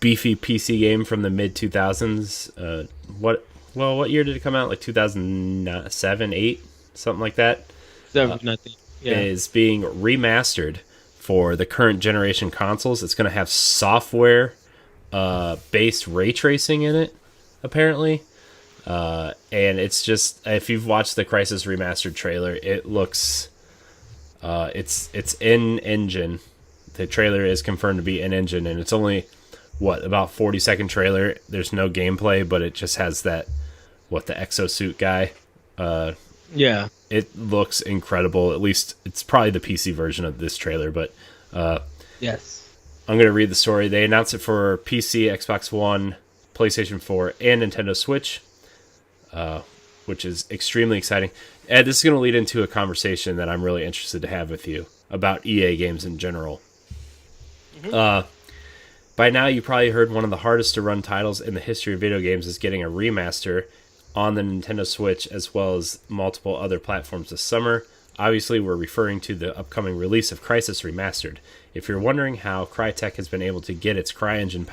beefy PC game from the mid-2000s. What year did it come out? Like 2007, 8? Something like that. 7, I think. Yeah. Is being remastered for the current generation consoles. It's going to have software based ray tracing in it, apparently. And it's just, if you've watched the Crysis Remastered trailer, it looks, it's in engine. The trailer is confirmed to be in engine, and it's only, about 40-second trailer. There's no gameplay, but it just has that, the exosuit guy. Yeah. It looks incredible. At least it's probably the PC version of this trailer, but yes. I'm going to read the story. They announced it for PC, Xbox One, PlayStation 4, and Nintendo Switch, which is extremely exciting. Ed, this is going to lead into a conversation that I'm really interested to have with you about EA games in general. Mm-hmm. By now, you probably heard one of the hardest to run titles in the history of video games is getting a remaster on the Nintendo Switch, as well as multiple other platforms this summer. Obviously, we're referring to the upcoming release of Crysis Remastered. If you're wondering how Crytek has been able to get its CryEngine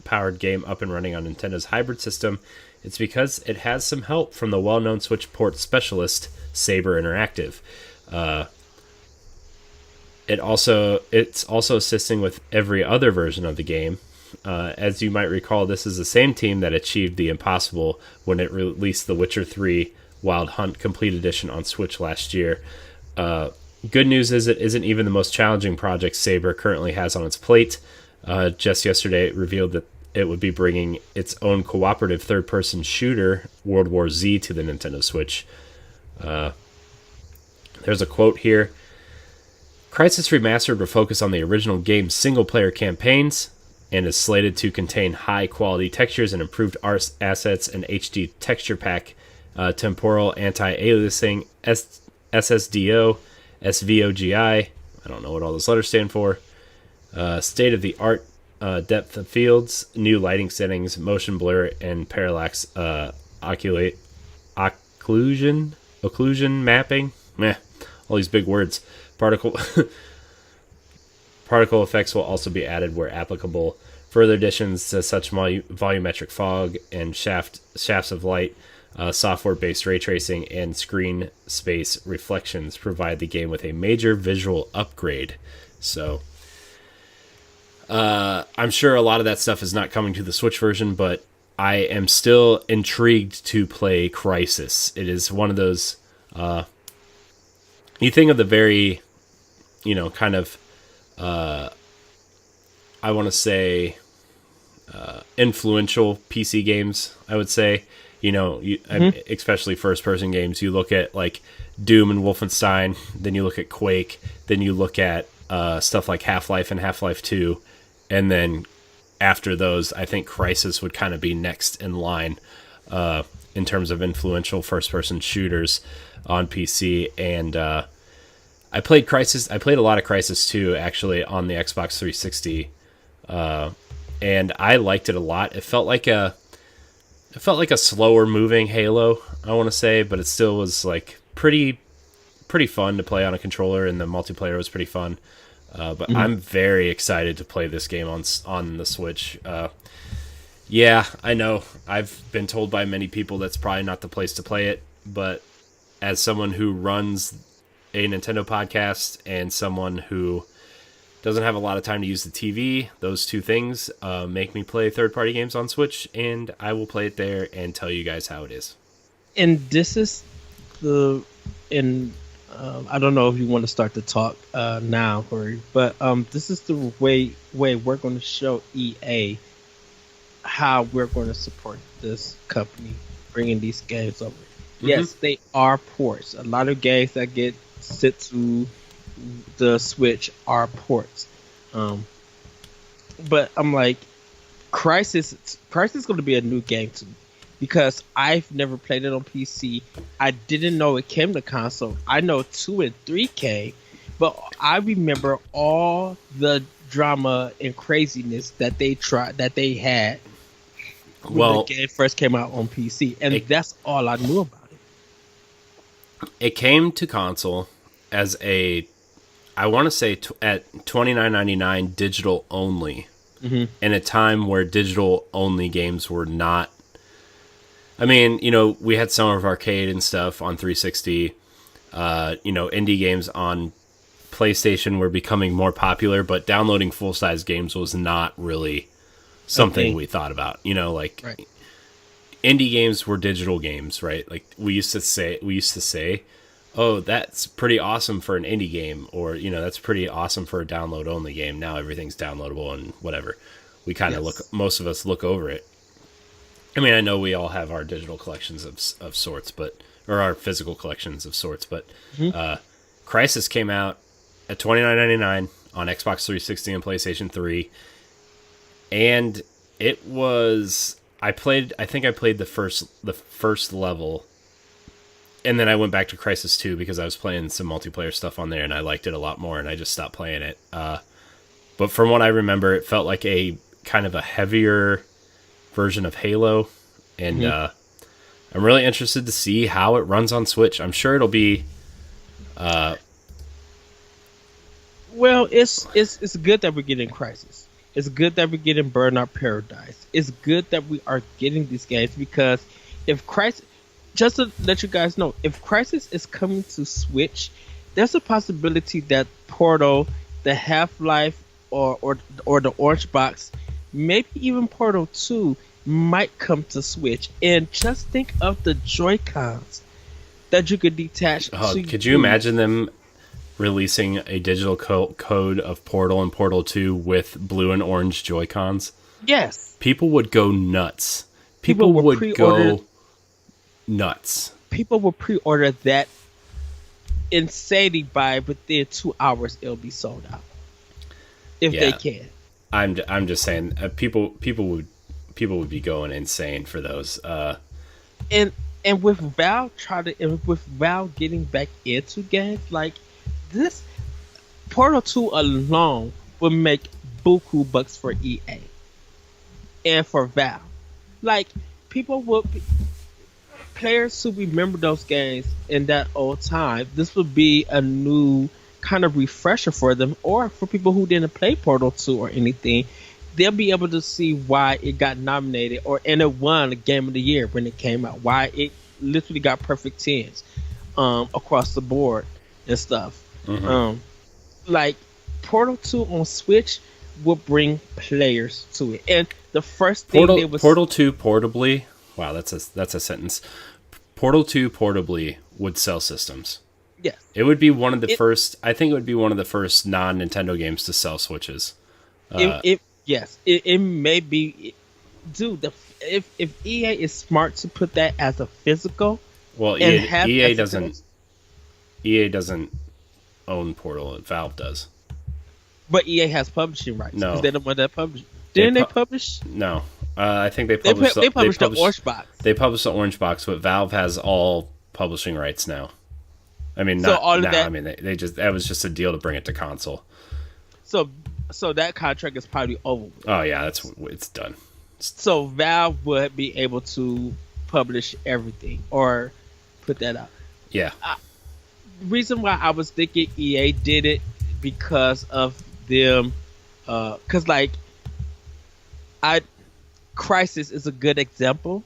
powered game up and running on Nintendo's hybrid system, it's because it has some help from the well-known Switch port specialist, Saber Interactive. It's also assisting with every other version of the game. As you might recall, this is the same team that achieved the impossible when it released The Witcher 3 Wild Hunt Complete Edition on Switch last year. Good news is it isn't even the most challenging project Saber currently has on its plate. Just yesterday, it revealed that it would be bringing its own cooperative third-person shooter, World War Z, to the Nintendo Switch. There's a quote here. Crysis Remastered will focus on the original game's single-player campaigns and is slated to contain high-quality textures and improved art assets, an HD texture pack, temporal anti-aliasing, SSDO, SVOGI, I don't know what all those letters stand for, state-of-the-art depth of fields, new lighting settings, motion blur, and parallax occlusion mapping. All these big words. Particle effects will also be added where applicable. Further additions to such volumetric fog and shafts of light, software-based ray tracing, and screen space reflections provide the game with a major visual upgrade. So, I'm sure a lot of that stuff is not coming to the Switch version, but I am still intrigued to play Crysis. It is one of those... you think of the very... kind of, I want to say, influential PC games, I would say. Especially first-person games. You look at, like, Doom and Wolfenstein, then you look at Quake, then you look at stuff like Half-Life and Half-Life 2, and then after those, I think Crysis would kind of be next in line in terms of influential first-person shooters on PC, and... I played Crysis. I played a lot of Crysis 2, actually, on the Xbox 360, and I liked it a lot. It felt like a slower moving Halo, I want to say, but it still was like pretty fun to play on a controller, and the multiplayer was pretty fun. But I'm very excited to play this game on the Switch. Yeah, I know. I've been told by many people that's probably not the place to play it, but as someone who runs a Nintendo podcast and someone who doesn't have a lot of time to use the TV, those two things make me play third-party games on Switch, and I will play it there and tell you guys how it is. And this is I don't know if you want to start the talk now, Corey, but this is the way we're going to show EA how we're going to support this company bringing these games over. Mm-hmm. Yes, they are ports. A lot of games that get sent to the Switch are ports. But I'm like, Crysis is going to be a new game to me because I've never played it on PC. I didn't know it came to console. I know 2 and 3 came, but I remember all the drama and craziness that they had when the game first came out on PC, and that's all I knew about it. It came to console as I want to say at $29.99 digital only, in a time where digital only games were not. I mean, we had Summer of Arcade and stuff on 360, indie games on PlayStation were becoming more popular, but downloading full-size games was not really something we thought about. You know, like Right. indie games were digital games, right? Like we used to say, oh, that's pretty awesome for an indie game, or you know, that's pretty awesome for a download only game. Now everything's downloadable and whatever. We kind of most of us look over it. I mean, I know we all have our digital collections of sorts, or our physical collections of sorts, but Crysis came out at $29.99 on Xbox 360 and PlayStation 3, and it was I think I played the first level, and then I went back to Crysis 2 because I was playing some multiplayer stuff on there and I liked it a lot more, and I just stopped playing it. But from what I remember, it felt like a kind of a heavier version of Halo, and I'm really interested to see how it runs on Switch. I'm sure it'll be Well, it's good that we're getting Crysis. It's good that we're getting Burnout Paradise. It's good that we are getting these games, because if Crysis, just to let you guys know, if Crysis is coming to Switch, there's a possibility that Portal, the Half-Life, or the Orange Box, maybe even Portal 2 might come to Switch. And just think of the Joy-Cons that you could detach. Could you imagine them releasing a digital code of Portal and Portal 2 with blue and orange Joy-Cons? Yes. People would go nuts. People would go nuts. People will pre-order that insanely by within 2 hours. It'll be sold out if they can. I'm just saying, people would be going insane for those. And with Valve getting back into games like this, Portal 2 alone will make buku bucks for EA and for Valve. Like, players who remember those games in that old time, this would be a new kind of refresher for them, or for people who didn't play Portal 2 or anything, they'll be able to see why it got nominated and it won the Game of the Year when it came out, why it literally got perfect 10s across the board and stuff. Like, Portal 2 on Switch will bring players to it. And the first thing Portal 2 portably, wow, that's a sentence. Portal 2 portably would sell systems. Yes. It would be one of the first, I think it would be one of the first non-Nintendo games to sell Switches. Yes, it may be. Dude, if EA is smart to put that as a physical, well, EA doesn't own Portal. Valve does. But EA has publishing rights. No, they're the one that published. Didn't they publish? No, I think they published. They published the Orange Box. They published the Orange Box, but Valve has all publishing rights now. I mean, so all of that. I mean, that was just a deal to bring it to console. So that contract is probably over with. Oh yeah, it's done. So Valve would be able to publish everything or put that out. Yeah. Reason why I was thinking EA did it because of them, because Crysis is a good example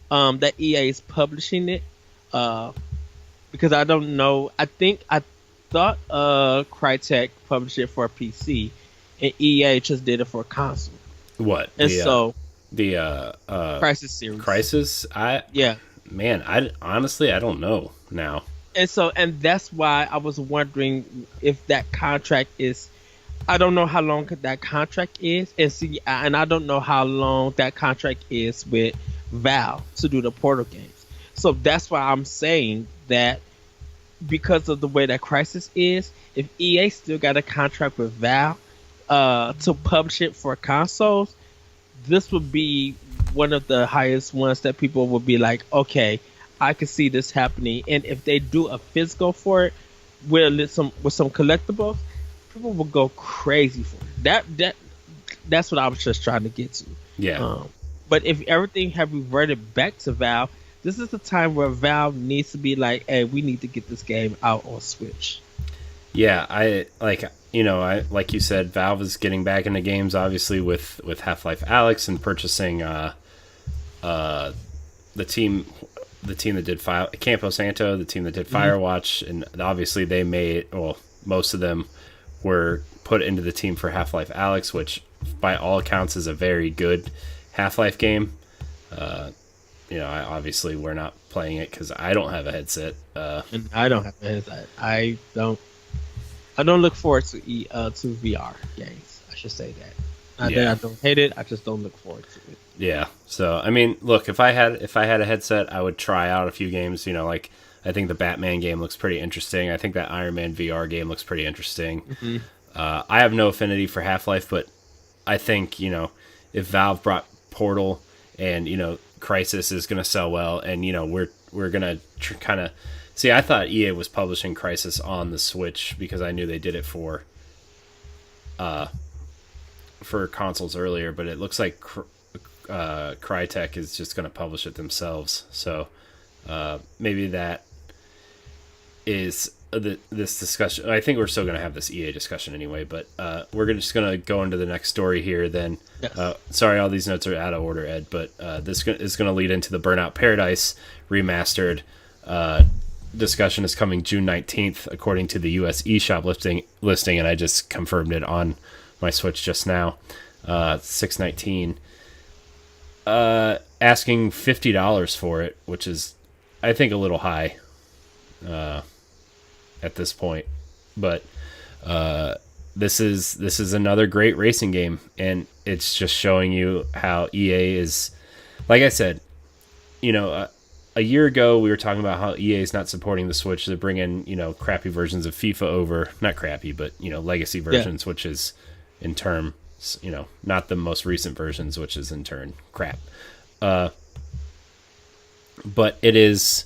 that EA is publishing it. Because I don't know. I thought Crytek published it for a PC, and EA just did it for a console. What? And the Crysis series. Crysis? I honestly don't know now. And that's why I was wondering if that contract is. I don't know how long that contract is, and I don't know how long that contract is with Valve to do the Portal games. So that's why I'm saying that, because of the way that Crysis is, if EA still got a contract with Valve to publish it for consoles, this would be one of the highest ones that people would be like, okay, I can see this happening. And if they do a physical for it with some collectibles, people will go crazy for it. That's what I was just trying to get to. Yeah. But if everything had reverted back to Valve, this is the time where Valve needs to be like, hey, we need to get this game out on Switch. Yeah, like you said, Valve is getting back into games, obviously, with Half-Life Alyx and purchasing the team that did Campo Santo, the team that did Firewatch, and obviously they made, well, most of them were put into the team for Half-Life Alyx, which by all accounts is a very good Half-Life game. Obviously we're not playing it because I don't have a headset. And I don't have a headset. I don't look forward to VR games. I should say that. Not that I don't hate it. I just don't look forward to it. Yeah. So I mean, look, if I had a headset, I would try out a few games. Like I think the Batman game looks pretty interesting. I think that Iron Man VR game looks pretty interesting. Mm-hmm. I have no affinity for Half-Life, but I think if Valve brought Portal and Crysis is going to sell well, and we're going to kind of see. I thought EA was publishing Crysis on the Switch because I knew they did it for consoles earlier, but it looks like Crytek is just going to publish it themselves. So maybe that is this discussion. I think we're still going to have this EA discussion anyway, but we're just going to go into the next story here then. Yes. Sorry, all these notes are out of order, Ed, but this is going to lead into the Burnout Paradise Remastered discussion is coming June 19th, according to the US eShop listing, and I just confirmed it on my Switch just now. $6.19. Asking $50 for it, which is, I think, a little high at this point. But this is another great racing game, and it's just showing you how EA is. Like I said, a year ago we were talking about how EA is not supporting the Switch. They're bringing crappy versions of FIFA over, not crappy, but legacy versions, which is in turn not the most recent versions, which is in turn crap. But it is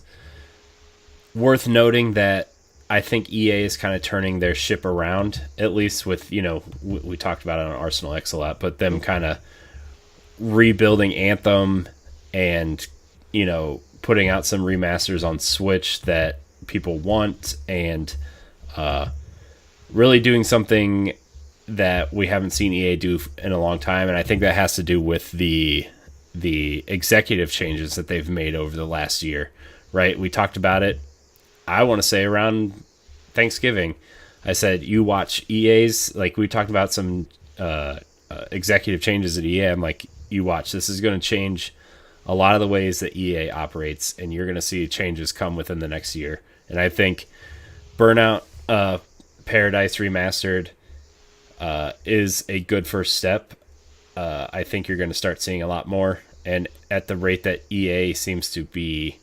worth noting that I think EA is kind of turning their ship around, at least with, we talked about it on Arsenal X a lot, but them kind of rebuilding Anthem and, putting out some remasters on Switch that people want, and really doing something that we haven't seen EA do in a long time. And I think that has to do with the executive changes that they've made over the last year, right? We talked about it, I want to say around Thanksgiving. I said, you watch EA's, like we talked about some executive changes at EA. I'm like, you watch, this is going to change a lot of the ways that EA operates, and you're going to see changes come within the next year. And I think Burnout Paradise Remastered is a good first step. I think you're going to start seeing a lot more. And at the rate that EA seems to be,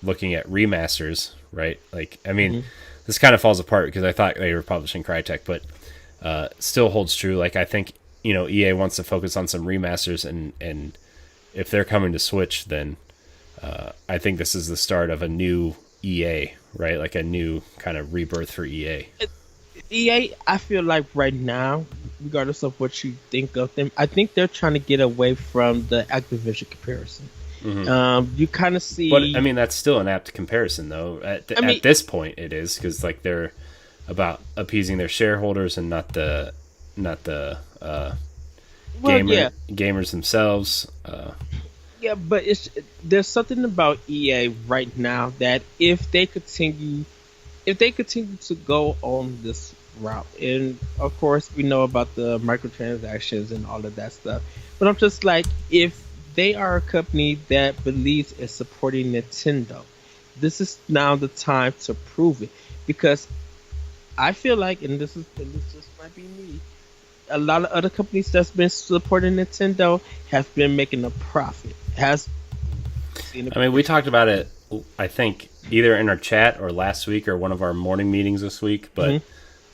looking at remasters, right? Like, I mean, this kind of falls apart because I thought they were publishing Crytek, but still holds true. Like, I think, EA wants to focus on some remasters, and if they're coming to Switch, then I think this is the start of a new EA, right? Like a new kind of rebirth for EA. EA, I feel like right now, regardless of what you think of them, I think they're trying to get away from the Activision comparison. Mm-hmm. You kind of see, but I mean that's still an apt comparison, though. At this point, it is, because like they're about appeasing their shareholders and not the gamers themselves. Yeah, but there's something about EA right now that if they continue to go on this route, and of course we know about the microtransactions and all of that stuff, but I'm just like, if they are a company that believes in supporting Nintendo, this is now the time to prove it, because I feel like, and this just might be me, a lot of other companies that's been supporting Nintendo have been making a profit. We talked about it, I think, either in our chat or last week or one of our morning meetings this week, but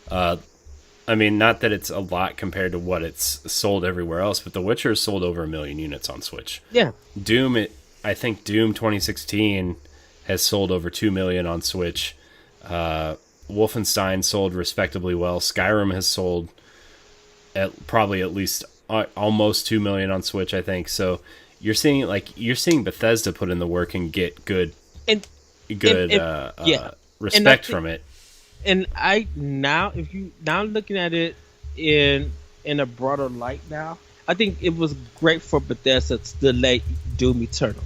not that it's a lot compared to what it's sold everywhere else, but The Witcher has sold over 1 million units on Switch. Yeah. I think Doom 2016 has sold over 2 million on Switch. Wolfenstein sold respectably well. Skyrim has sold probably at least almost 2 million on Switch, I think. So you're seeing Bethesda put in the work and get good respect from it. And if you looking at it in a broader light now, I think it was great for Bethesda to delay Doom Eternal.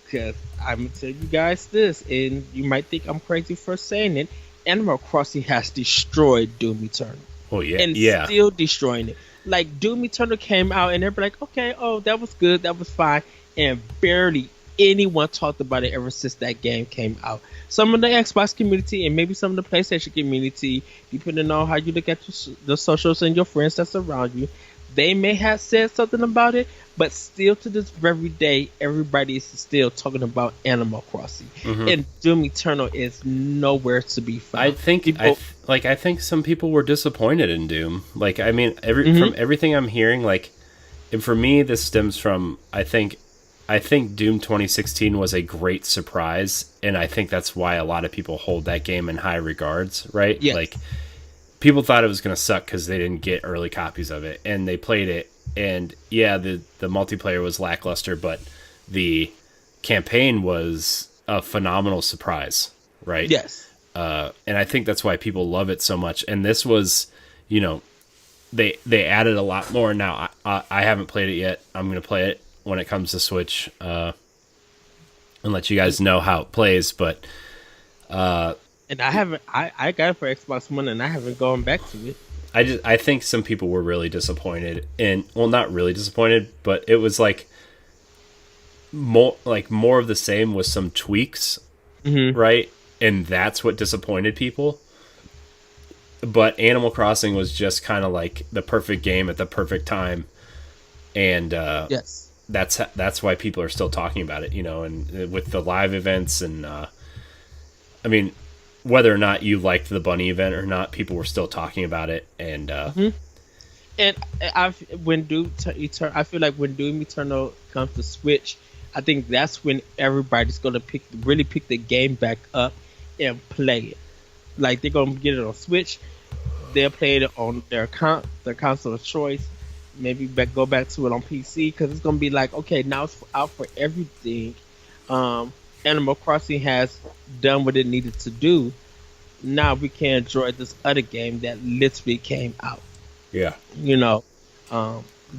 Because I'm gonna tell you guys this, and you might think I'm crazy for saying it, Animal Crossing has destroyed Doom Eternal Oh yeah, and yeah. still destroying it. Like Doom Eternal came out and everybody like, okay, oh that was good, that was fine, and barely anyone talked about it ever since that game came out. Some of the Xbox community and maybe some of the PlayStation community, depending on how you look at the socials and your friends that surround you, they may have said something about it, but still to this very day, everybody is still talking about Animal Crossing, and Doom Eternal is nowhere to be found. I think People, I think some people were disappointed in Doom. Like, I mean, from everything I'm hearing, like, and for me, this stems from I think Doom 2016 was a great surprise, and I think that's why a lot of people hold that game in high regards, right? Yes. Like, people thought it was going to suck because they didn't get early copies of it, and they played it, and yeah, the multiplayer was lackluster, but the campaign was a phenomenal surprise, right? yes. And I think that's why people love it so much. And this was, you know, they added a lot more. Now, I haven't played it yet. I'm going to play it when it comes to Switch and let you guys know how it plays, but And I haven't. I got it for Xbox One, and I haven't gone back to it. I think some people were really disappointed, and well, not really disappointed, but it was like more of the same with some tweaks, right? And that's what disappointed people. But Animal Crossing was just kind of like the perfect game at the perfect time, and Yes. that's why people are still talking about it, you know, and with the live events, and I mean, whether or not you liked the bunny event or not, people were still talking about it, and And I feel like when Doom Eternal comes to Switch, I think that's when everybody's gonna really pick the game back up and play it. Like they're gonna get it on Switch, they'll play it on their console of choice. Maybe go back to it on PC because it's gonna be like, okay, now it's out for everything. Animal Crossing has done what it needed to do. Now we can enjoy this other game that literally came out. yeah, You know,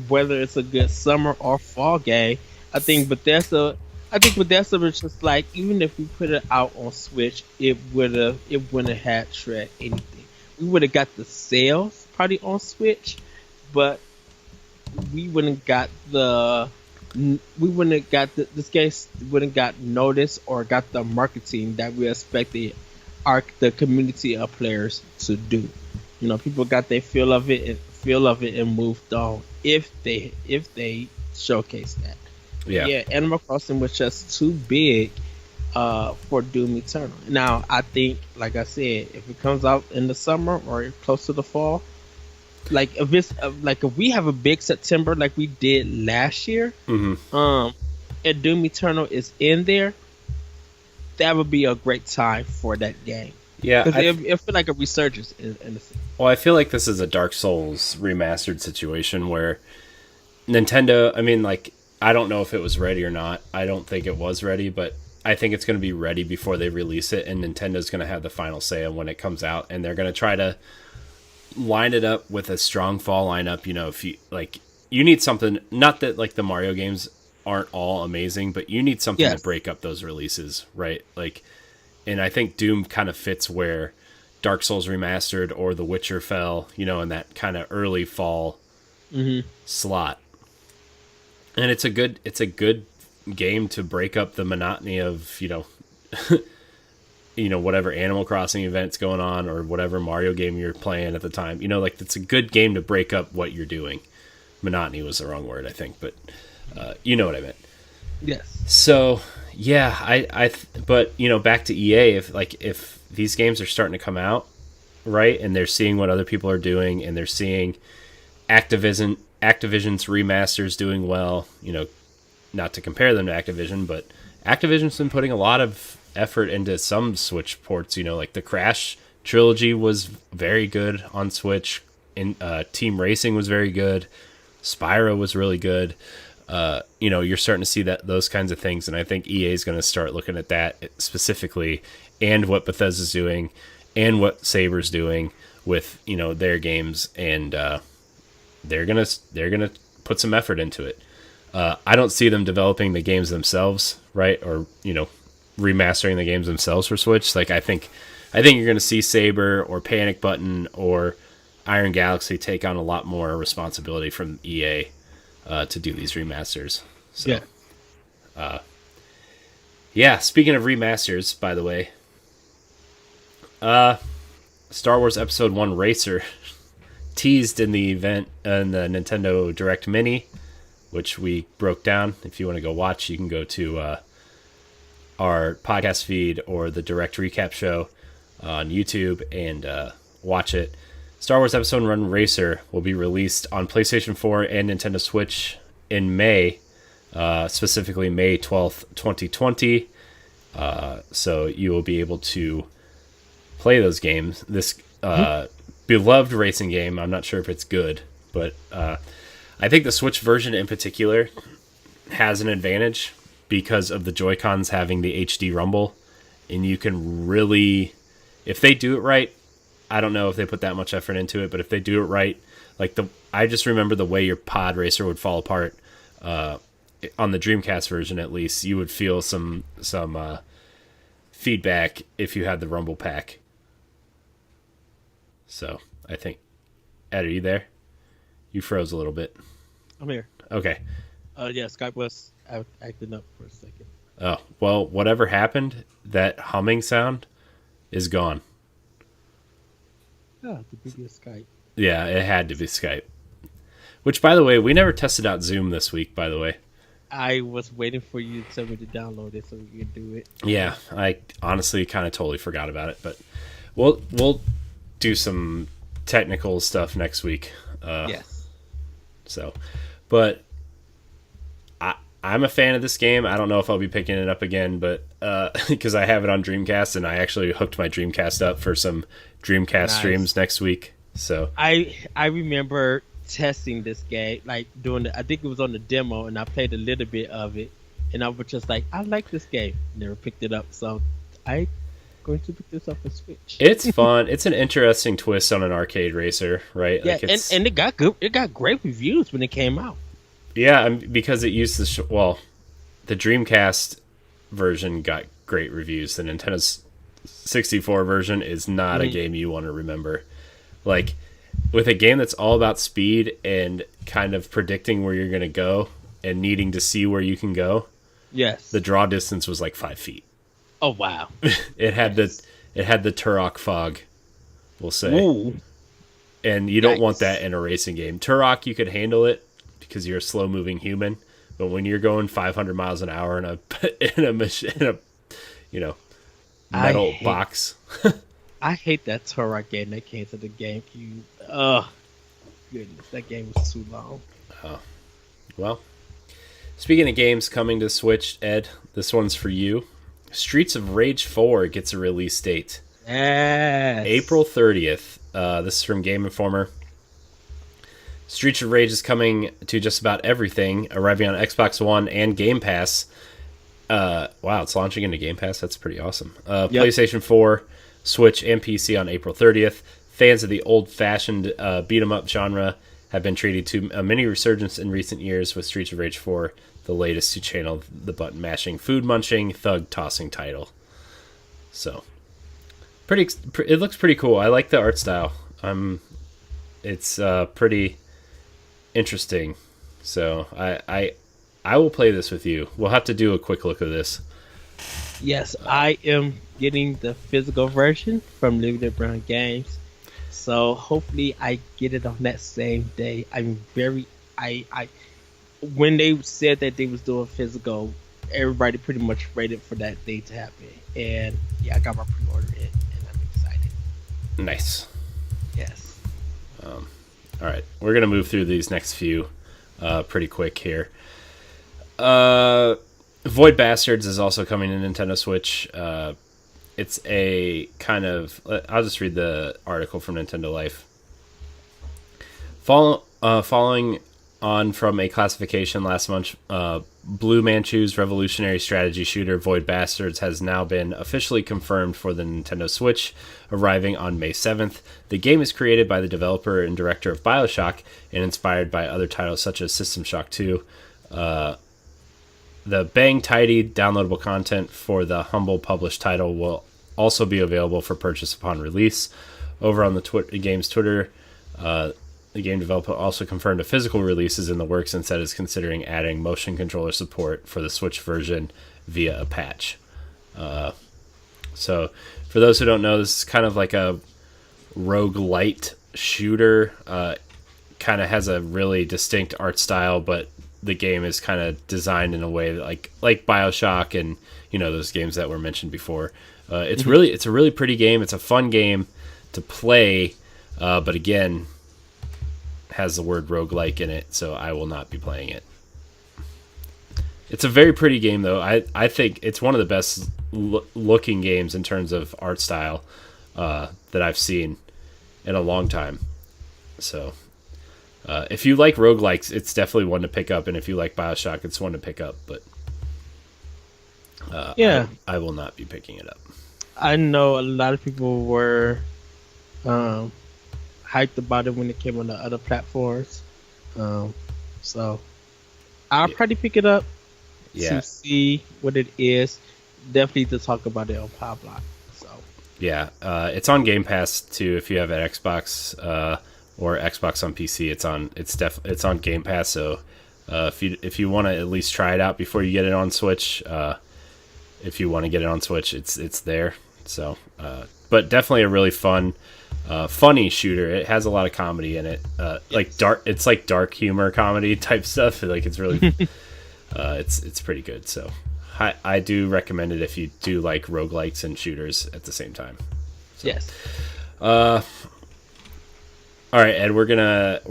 whether it's a good summer or fall game, I think Bethesda was just like, even if we put it out on Switch, it wouldn't have had shred anything. We would have got the sales probably on Switch, but we wouldn't got this game wouldn't got noticed or got the marketing that we expected the community of players to do. You know, people got their feel of it and moved on if they showcase that. yeah. Animal Crossing was just too big for Doom Eternal. Now, I think, like I said, if it comes out in the summer or close to the fall, like if we have a big September like we did last year, and Doom Eternal is in there, that would be a great time for that game. Yeah, because it feel like a resurgence in the scene. well, I feel like this is a Dark Souls remastered situation where Nintendo, I mean, like, I don't know if it was ready or not. I don't think it was ready, but I think it's going to be ready before they release it, and Nintendo's going to have the final say on when it comes out, and they're going to try to line it up with a strong fall lineup. You know, if you need something, not that like the Mario games aren't all amazing, but you need something to break up those releases, right? Like, and I think Doom kind of fits where Dark Souls Remastered or The Witcher fell, you know, in that kind of early fall slot. And it's a good game to break up the monotony of, you know, whatever Animal Crossing event's going on or whatever Mario game you're playing at the time. You know, like, it's a good game to break up what you're doing. Monotony was the wrong word, I think, but you know what I meant. Yes. So, yeah, but, you know, back to EA, if these games are starting to come out, right, and they're seeing what other people are doing, and they're seeing Activision's remasters doing well, you know, not to compare them to Activision, but Activision's been putting a lot of effort into some Switch ports, you know, like the Crash trilogy was very good on Switch, and Team Racing was very good, Spyro was really good. You know, you're starting to see those kinds of things, and I think EA is going to start looking at that specifically, and what Bethesda's doing, and what Saber's doing with, you know, their games, and they're gonna put some effort into it. I don't see them developing the games themselves, right, or, you know, remastering the games themselves for Switch. Like, I think I think you're going to see Saber or Panic Button or Iron Galaxy take on a lot more responsibility from EA to do these remasters. So, yeah. Speaking of remasters, by the way, Star Wars Episode 1 Racer teased in the event in the Nintendo Direct Mini, which we broke down. If you want to go watch, you can go to our podcast feed or the Direct Recap show on YouTube and watch it. Star Wars Episode 1 Racer will be released on PlayStation 4 and Nintendo Switch in May, specifically May 12th, 2020. So you will be able to play those games. This beloved racing game. I'm not sure if it's good, but I think the Switch version in particular has an advantage because of the Joy-Cons having the HD rumble, and you can really, if they do it right, I don't know if they put that much effort into it, but if they do it right, like I just remember the way your pod racer would fall apart on the Dreamcast version. At least you would feel some feedback if you had the rumble pack. So I think, Ed, are you there? You froze a little bit. I'm here. Okay. Yeah, Skype was acting up for a second. Oh, well, whatever happened, that humming sound is gone. Oh, the previous Skype. Yeah, it had to be Skype. Which, by the way, we never tested out Zoom this week, by the way. I was waiting for you to tell me to download it so we could do it. Yeah, I honestly kind of totally forgot about it, but we'll do some technical stuff next week. Yes. So, but I'm a fan of this game. I don't know if I'll be picking it up again, but because I have it on Dreamcast, and I actually hooked my Dreamcast up for some Dreamcast streams next week. So I remember testing this game, like doing I think it was on the demo, and I played a little bit of it, and I was just like, I like this game. Never picked it up, so I'm going to pick this up for Switch. It's fun. It's an interesting twist on an arcade racer, right? Yeah, like and it got good. It got great reviews when it came out. Yeah, because it used the Dreamcast version got great reviews. The Nintendo 64 version is not a game you want to remember. Like, with a game that's all about speed and kind of predicting where you're going to go and needing to see where you can go. Yes. The draw distance was like 5 feet. Oh, wow. It had the Turok fog, we'll say. Ooh. And you don't want that in a racing game. Turok, you could handle it because you're a slow-moving human, but when you're going 500 miles an hour in a metal box, I hate that Turok game that came to the GameCube. Oh, goodness, that game was too long. Oh, well. Speaking of games coming to Switch, Ed, this one's for you. Streets of Rage 4 gets a release date. Yes. April 30th. This is from Game Informer. Streets of Rage is coming to just about everything, arriving on Xbox One and Game Pass. Wow, it's launching into Game Pass. That's pretty awesome. PlayStation 4, Switch, and PC on April 30th. Fans of the old-fashioned beat-em-up genre have been treated to a mini resurgence in recent years with Streets of Rage 4, the latest to channel the button-mashing, food-munching, thug-tossing title. So, it looks pretty cool. I like the art style. It's pretty interesting. So I will play this with you. We'll have to do a quick look of this. Yes, I am getting the physical version from Limited Brown Games. So hopefully I get it on that same day. I'm very when they said that they was doing physical, everybody pretty much waited for that day to happen. And yeah, I got my pre-order in and I'm excited. Nice. Yes. All right, we're gonna move through these next few pretty quick here. Void Bastards is also coming to Nintendo Switch. It's a kind of... I'll just read the article from Nintendo Life. Following on from a classification last month, Blue Manchu's revolutionary strategy shooter Void Bastards has now been officially confirmed for the Nintendo Switch, arriving on May 7th. The game is created by the developer and director of BioShock and inspired by other titles such as System Shock 2. The bang tidy downloadable content for the humble published title will also be available for purchase upon release. Over on the game's Twitter, the game developer also confirmed a physical release is in the works and said is considering adding motion controller support for the Switch version via a patch. So, for those who don't know, this is kind of like a roguelite shooter. Kind of has a really distinct art style, but the game is kind of designed in a way that like BioShock and those games that were mentioned before. It's a really pretty game. It's a fun game to play, but again, has the word roguelike in it, so I will not be playing it. It's a very pretty game, though. I think it's one of the best looking games in terms of art style that I've seen in a long time. So, if you like roguelikes, it's definitely one to pick up, and if you like BioShock, it's one to pick up, but I will not be picking it up. I know a lot of people were hyped about it when it came on the other platforms. So I'll probably pick it up to see what it is. Definitely to talk about it on Pow Block. So it's on Game Pass too. If you have an Xbox or Xbox on PC, it's on Game Pass. So if you want to at least try it out before you get it on Switch, if you want to get it on Switch, it's there. So, but definitely a really funny shooter. It has a lot of comedy in it, like dark. It's like dark humor comedy type stuff. Like it's really, it's pretty good. So, I do recommend it if you do like roguelikes and shooters at the same time. So, yes. All right, Ed. We're gonna.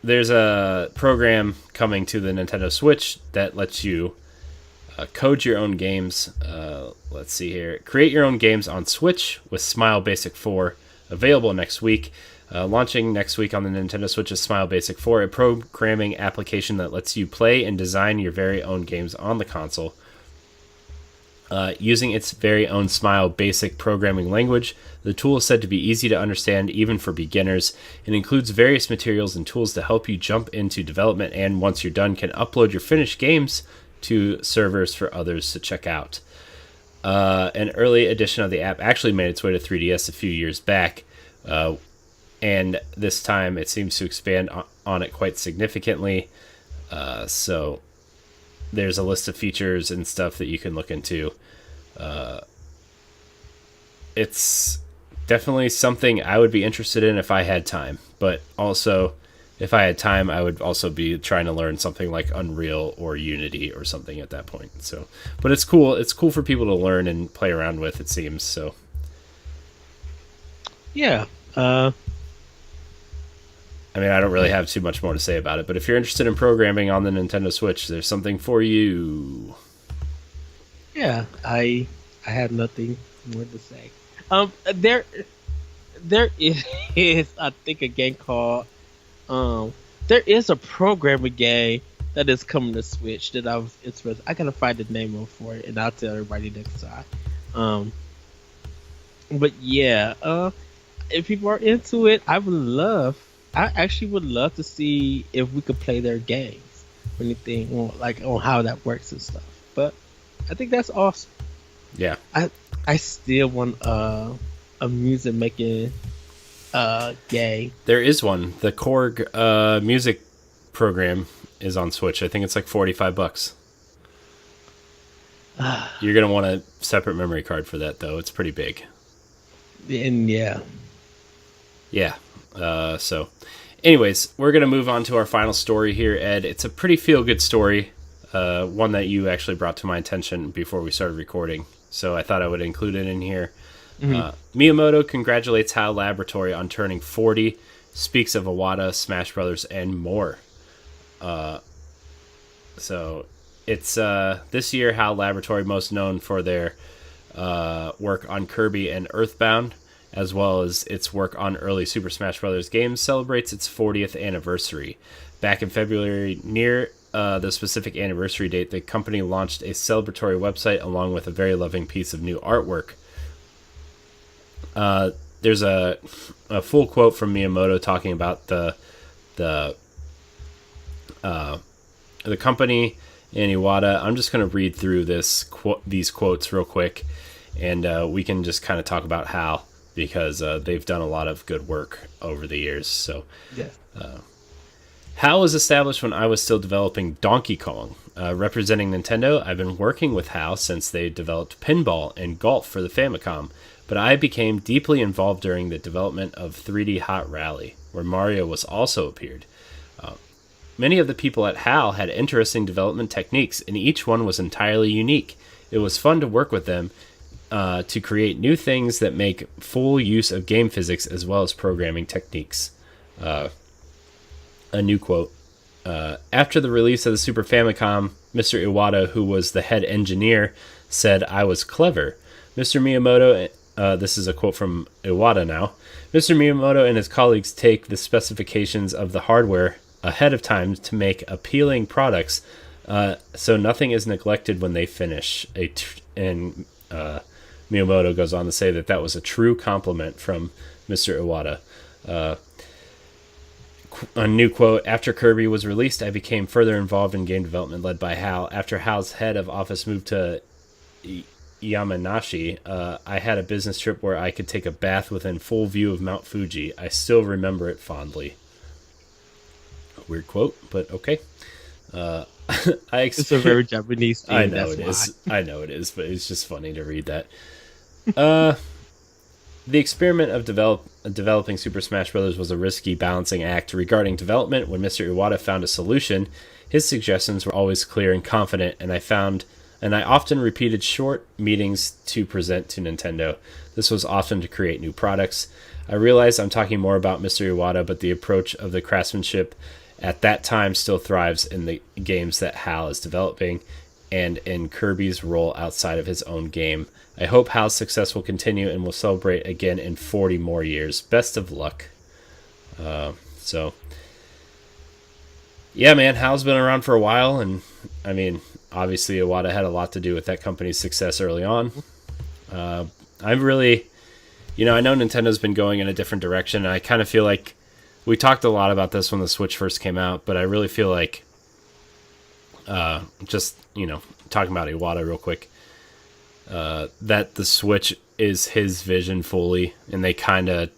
There's a program coming to the Nintendo Switch that lets you code your own games. Let's see here. Create your own games on Switch with Smile Basic 4. Available next week. Launching next week on the Nintendo Switch is Smile Basic 4, a programming application that lets you play and design your very own games on the console. Using its very own Smile Basic programming language, the tool is said to be easy to understand even for beginners. It includes various materials and tools to help you jump into development, and once you're done, can upload your finished games to servers for others to check out. An early edition of the app actually made its way to 3DS a few years back, and this time it seems to expand on it quite significantly. So there's a list of features and stuff that you can look into. It's definitely something I would be interested in if I had time, but also if I had time, I would also be trying to learn something like Unreal or Unity or something at that point. So, but it's cool. It's cool for people to learn and play around with, it seems. So, yeah. I mean, I don't really have too much more to say about it, but if you're interested in programming on the Nintendo Switch, there's something for you. Yeah, I have nothing more to say. There is I think a game called there is a programming game that is coming to Switch that I was interested. I gotta find the name of for it, and I'll tell everybody next time. But yeah, if people are into it, I actually would love to see if we could play their games or anything on how that works and stuff. But I think that's awesome. Yeah, I still want a music making game. There is one. The Korg music program is on Switch. I think it's like $45. You're gonna want a separate memory card for that, though. It's pretty big. And yeah. So, anyways, we're gonna move on to our final story here, Ed. It's a pretty feel-good story. One that you actually brought to my attention before we started recording, so I thought I would include it in here. Miyamoto congratulates HAL Laboratory on turning 40, speaks of Iwata, Smash Brothers, and more. So it's this year HAL Laboratory, most known for their work on Kirby and Earthbound, as well as its work on early Super Smash Brothers games, celebrates its 40th anniversary. Back in February, near the specific anniversary date, the company launched a celebratory website along with a very loving piece of new artwork. There's a full quote from Miyamoto talking about the company and Iwata. I'm just going to read through these quotes real quick. and we can just kind of talk about HAL because they've done a lot of good work over the years. So, Yes. HAL was established when I was still developing Donkey Kong. Representing Nintendo, I've been working with HAL since they developed Pinball and Golf for the Famicom, but I became deeply involved during the development of 3D Hot Rally, where Mario was also appeared. Many of the people at HAL had interesting development techniques, and each one was entirely unique. It was fun to work with them to create new things that make full use of game physics as well as programming techniques. A new quote. After the release of the Super Famicom, Mr. Iwata, who was the head engineer, said, "I was clever." Mr. Miyamoto, this is a quote from Iwata now, Mr. Miyamoto and his colleagues take the specifications of the hardware ahead of time to make appealing products, so nothing is neglected when they finish. And Miyamoto goes on to say that that was a true compliment from Mr. Iwata. A new quote, after Kirby was released, I became further involved in game development led by HAL. After HAL's head of office moved to Yamanashi, I had a business trip where I could take a bath within full view of Mount Fuji. I still remember it fondly. Weird quote, but okay. It's a very Japanese thing. I know it is. I know it is, but it's just funny to read that. The experiment of developing Super Smash Bros. Was a risky balancing act. Regarding development, when Mr. Iwata found a solution, his suggestions were always clear and confident, and I often repeated short meetings to present to Nintendo. This was often to create new products. I realize I'm talking more about Mr. Iwata, but the approach of the craftsmanship at that time still thrives in the games that HAL is developing and in Kirby's role outside of his own game. I hope HAL's success will continue and will celebrate again in 40 more years. Best of luck. Yeah, man, HAL's been around for a while, and I mean, obviously Iwata had a lot to do with that company's success early on. I'm really, I know Nintendo's been going in a different direction, and I kind of feel like we talked a lot about this when the Switch first came out, but I really feel like, talking about Iwata real quick, that the Switch is his vision fully, and they kind of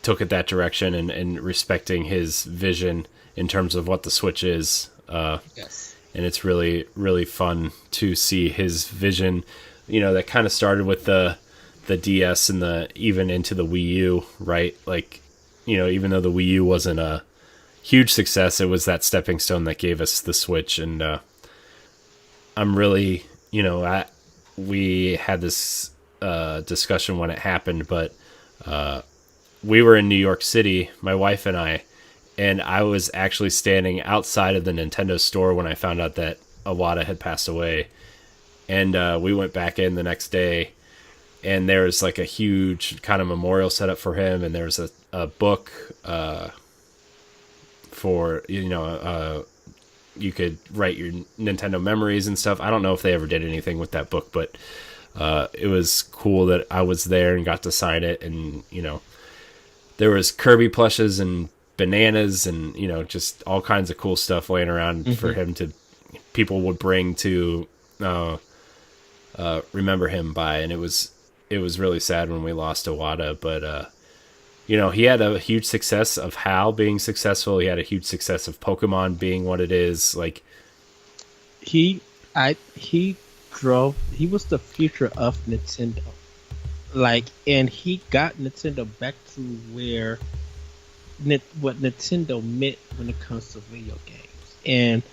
took it that direction and respecting his vision in terms of what the Switch is. Yes. And it's really, really fun to see his vision, that kind of started with the DS and even into the Wii U, right? Like, even though the Wii U wasn't a huge success, it was that stepping stone that gave us the Switch. And I'm really, we had this discussion when it happened, but we were in New York City, my wife and I was actually standing outside of the Nintendo store when I found out that Iwata had passed away. And we went back in the next day, and there was like a huge kind of memorial set up for him, and there was a book for, you could write your Nintendo memories and stuff. I don't know if they ever did anything with that book, but it was cool that I was there and got to sign it. And, there was Kirby plushes and bananas and, just all kinds of cool stuff laying around for him people would bring to remember him by. And it was really sad when we lost Iwata, but he had a huge success of HAL being successful. He had a huge success of Pokemon being what it is. Like, he was the future of Nintendo. Like, and he got Nintendo back to where what Nintendo meant when it comes to video games. And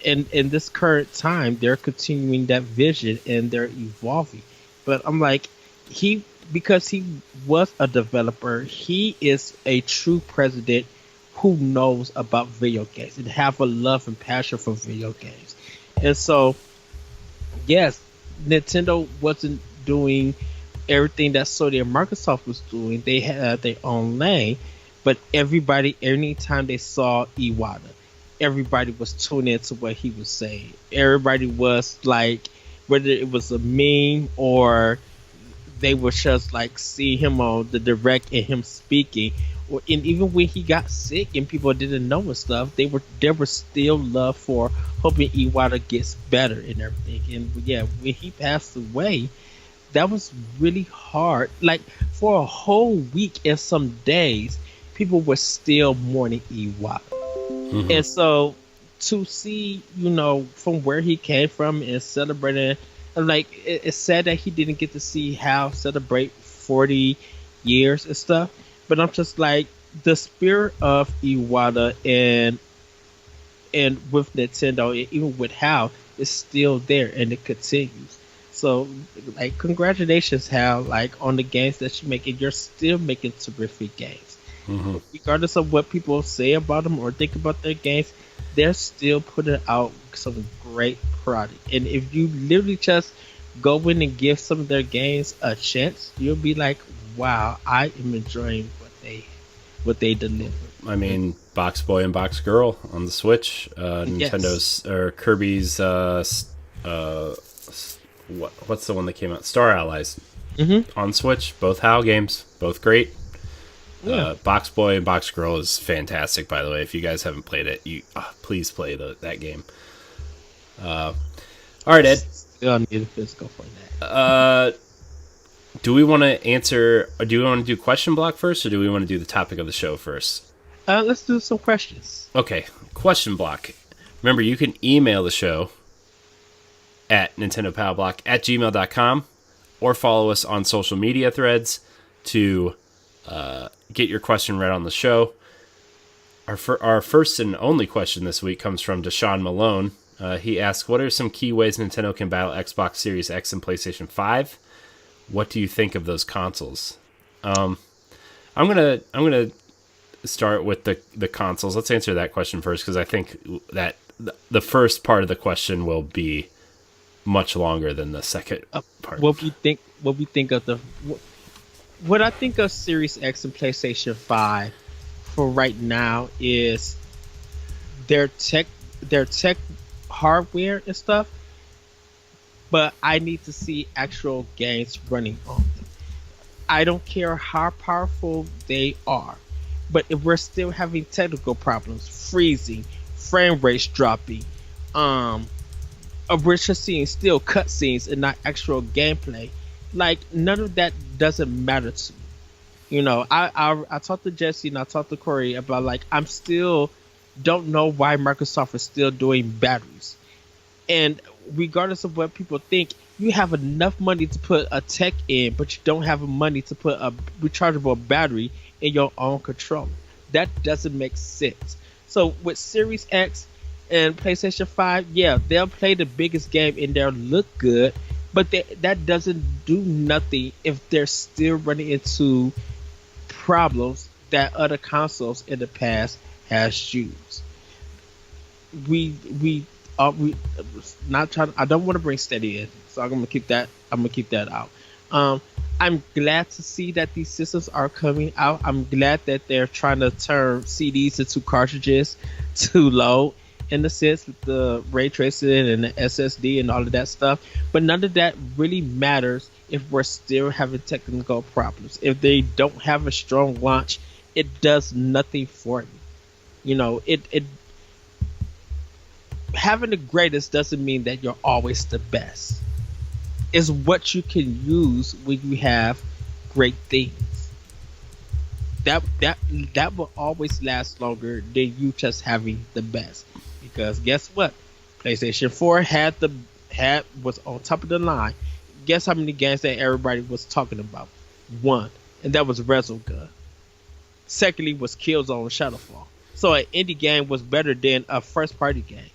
in this current time, they're continuing that vision and they're evolving. But I'm like, because he was a developer, he is a true president who knows about video games and have a love and passion for video games. And so, yes, Nintendo wasn't doing everything that Sony and Microsoft was doing. They had their own lane, but anytime they saw Iwata, everybody was tuning into what he was saying. Everybody was like, whether it was a meme or they would just like see him on the direct and him speaking, and even when he got sick and people didn't know and stuff, there was still love for hoping Iwata gets better and everything. And yeah, when he passed away, that was really hard. Like for a whole week and some days, people were still mourning Iwata. Mhm. And so to see, from where he came from and celebrating, like it's sad that he didn't get to see HAL celebrate 40 years and stuff. But I'm just like the spirit of Iwata and with Nintendo, and even with HAL, is still there and it continues. So, like, congratulations, HAL, like on the games that you make, and you're still making terrific games. Mhm. Regardless of what people say about them or think about their games, they're still putting out some great product. And if you literally just go in and give some of their games a chance, you'll be like, wow, I am enjoying what they deliver. I mean, Box Boy and Box Girl on the Switch, Yes. Nintendo's or Kirby's. What's the one that came out? Star Allies on Switch. Both HAL games, both great. Yeah. Box Boy and Box Girl is fantastic. By the way, if you guys haven't played it, please play that game. All right, Ed. Still need a physical for that. Do we want to answer? Or do we want to do question block first, or do we want to do the topic of the show first? Let's do some questions. Okay, question block. Remember, you can email the show at nintendopowblock@gmail.com or follow us on social media threads to get your question read on the show. Our first and only question this week comes from Deshaun Malone. He asks, what are some key ways Nintendo can battle Xbox Series X and PlayStation 5? What do you think of those consoles? I'm gonna start with the consoles. Let's answer that question first, because I think that the first part of the question will be much longer than the second part. What we think of what I think of Series X and PlayStation 5 for right now is their tech hardware and stuff, but I need to see actual games running on them. I don't care how powerful they are, but if we're still having technical problems, freezing, frame rates dropping, we're just seeing still cutscenes and not actual gameplay, like none of that doesn't matter to me. I talked to Jesse and I talked to Corey about, like, I'm still don't know why Microsoft is still doing batteries. And regardless of what people think, you have enough money to put a tech in, but you don't have money to put a rechargeable battery in your own controller. That doesn't make sense. So with Series X and PlayStation 5, yeah, they'll play the biggest game and they'll look good, but that doesn't do nothing if they're still running into problems that other consoles in the past has used. We not trying. I don't want to bring steady in, so I'm gonna keep that out. I'm glad to see that these systems are coming out. I'm glad that they're trying to turn CDs into cartridges to load, in the sense with the ray tracing and the SSD and all of that stuff. But none of that really matters if we're still having technical problems. If they don't have a strong launch, it does nothing for me. It having the greatest doesn't mean that you're always the best. It's what you can use when you have great things. That will always last longer than you just having the best. Because guess what? PlayStation 4 was on top of the line. Guess how many games that everybody was talking about? One, and that was Resogun. Secondly was Killzone Shadowfall. So an indie game was better than a first party game.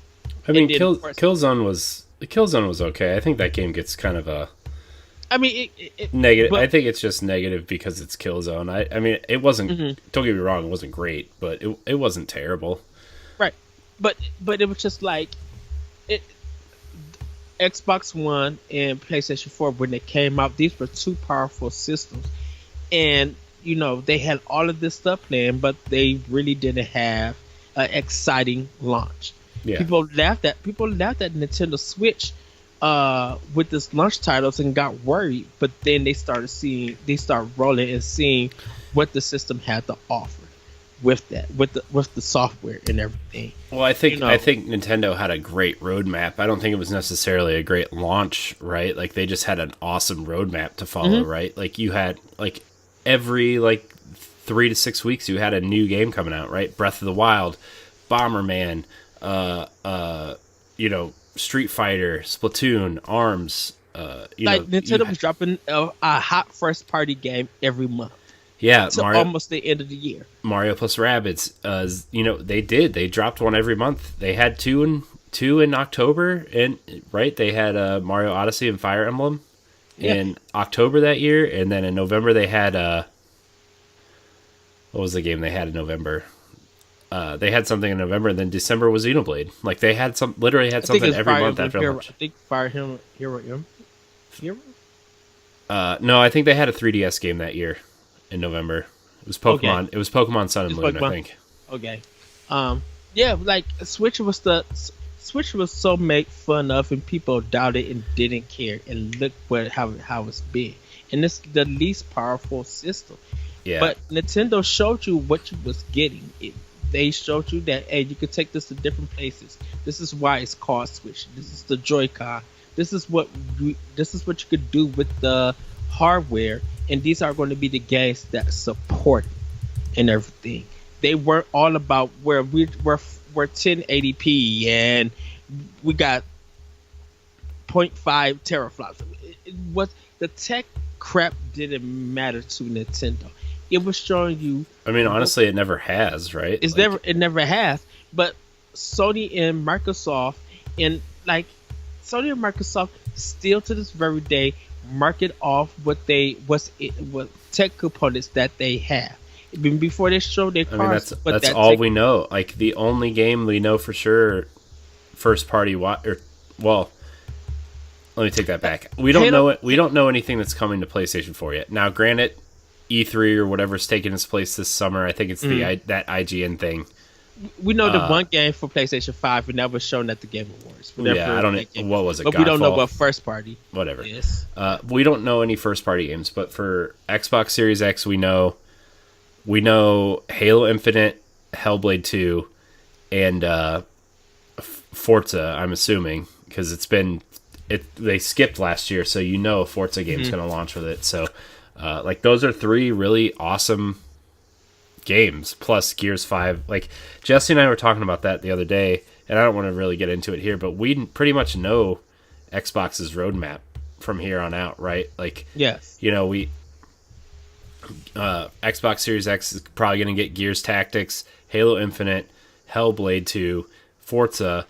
I mean, Killzone was okay. I think that game gets kind of a negative. But, I think it's just negative because it's Killzone. I mean, it wasn't. Don't get me wrong, it wasn't great, but it wasn't terrible. Right, but it was just like Xbox One and PlayStation 4 when they came out. These were two powerful systems, and they had all of this stuff planned, but they really didn't have an exciting launch. Yeah. People laughed at Nintendo Switch with this launch titles and got worried, but then they started rolling and seeing what the system had to offer. with that, with the software and everything. Well, I think Nintendo had a great roadmap. I don't think it was necessarily a great launch, right? Like they just had an awesome roadmap to follow, right? Like you had like every 3 to 6 weeks you had a new game coming out, right? Breath of the Wild, Bomberman, Street Fighter, Splatoon, ARMS. Nintendo was dropping a hot first party game every month. Yeah, to almost the end of the year. Mario plus Rabbids. They dropped one every month. They had two in October, and right, they had Mario Odyssey and Fire Emblem in October that year, and then in November they had what was the game they had in November? They had something in November, and then December was Xenoblade. Like they had something every month after launch. I think Fire Hero. No, I think they had a 3DS game that year. In November, it was Pokemon. Okay. It was Pokemon Sun and Moon, I think. Okay, Switch was so made fun of, and people doubted and didn't care. And look how it's been, and it's the least powerful system. Yeah. But Nintendo showed you what you was getting. They showed you that you could take this to different places. This is why it's called Switch. This is the Joy-Con. This is what you could do with the hardware. And these are going to be the games that support and everything. They weren't all about where we're 1080p and we got 0.5 teraflops. It was the tech crap didn't matter to Nintendo. It was showing you. I mean, honestly, it never has, right? It never has. But Sony and Microsoft still to this very day market off what tech components that they have. Even before they show their cars. That's all we know. Like the only game we know for sure, first party. Let me take that back. We don't know it. We don't know anything that's coming to PlayStation 4 yet. Now, granted, E3 or whatever's taking its place this summer. I think it's that IGN thing. We know the one game for PlayStation 5, and that was shown at the Game Awards. I don't know. What was it? But we don't know what first party. Whatever. Is. We don't know any first party games, but for Xbox Series X, we know Halo Infinite, Hellblade 2, and Forza. I'm assuming because they skipped last year, so a Forza game is going to launch with it. So, those are 3 really awesome games plus Gears 5. Like Jesse and I were talking about that the other day, and I don't want to really get into it here, but we pretty much know Xbox's roadmap from here on out, right? Like, yes, we Xbox Series X is probably going to get Gears Tactics, Halo Infinite, Hellblade 2, Forza,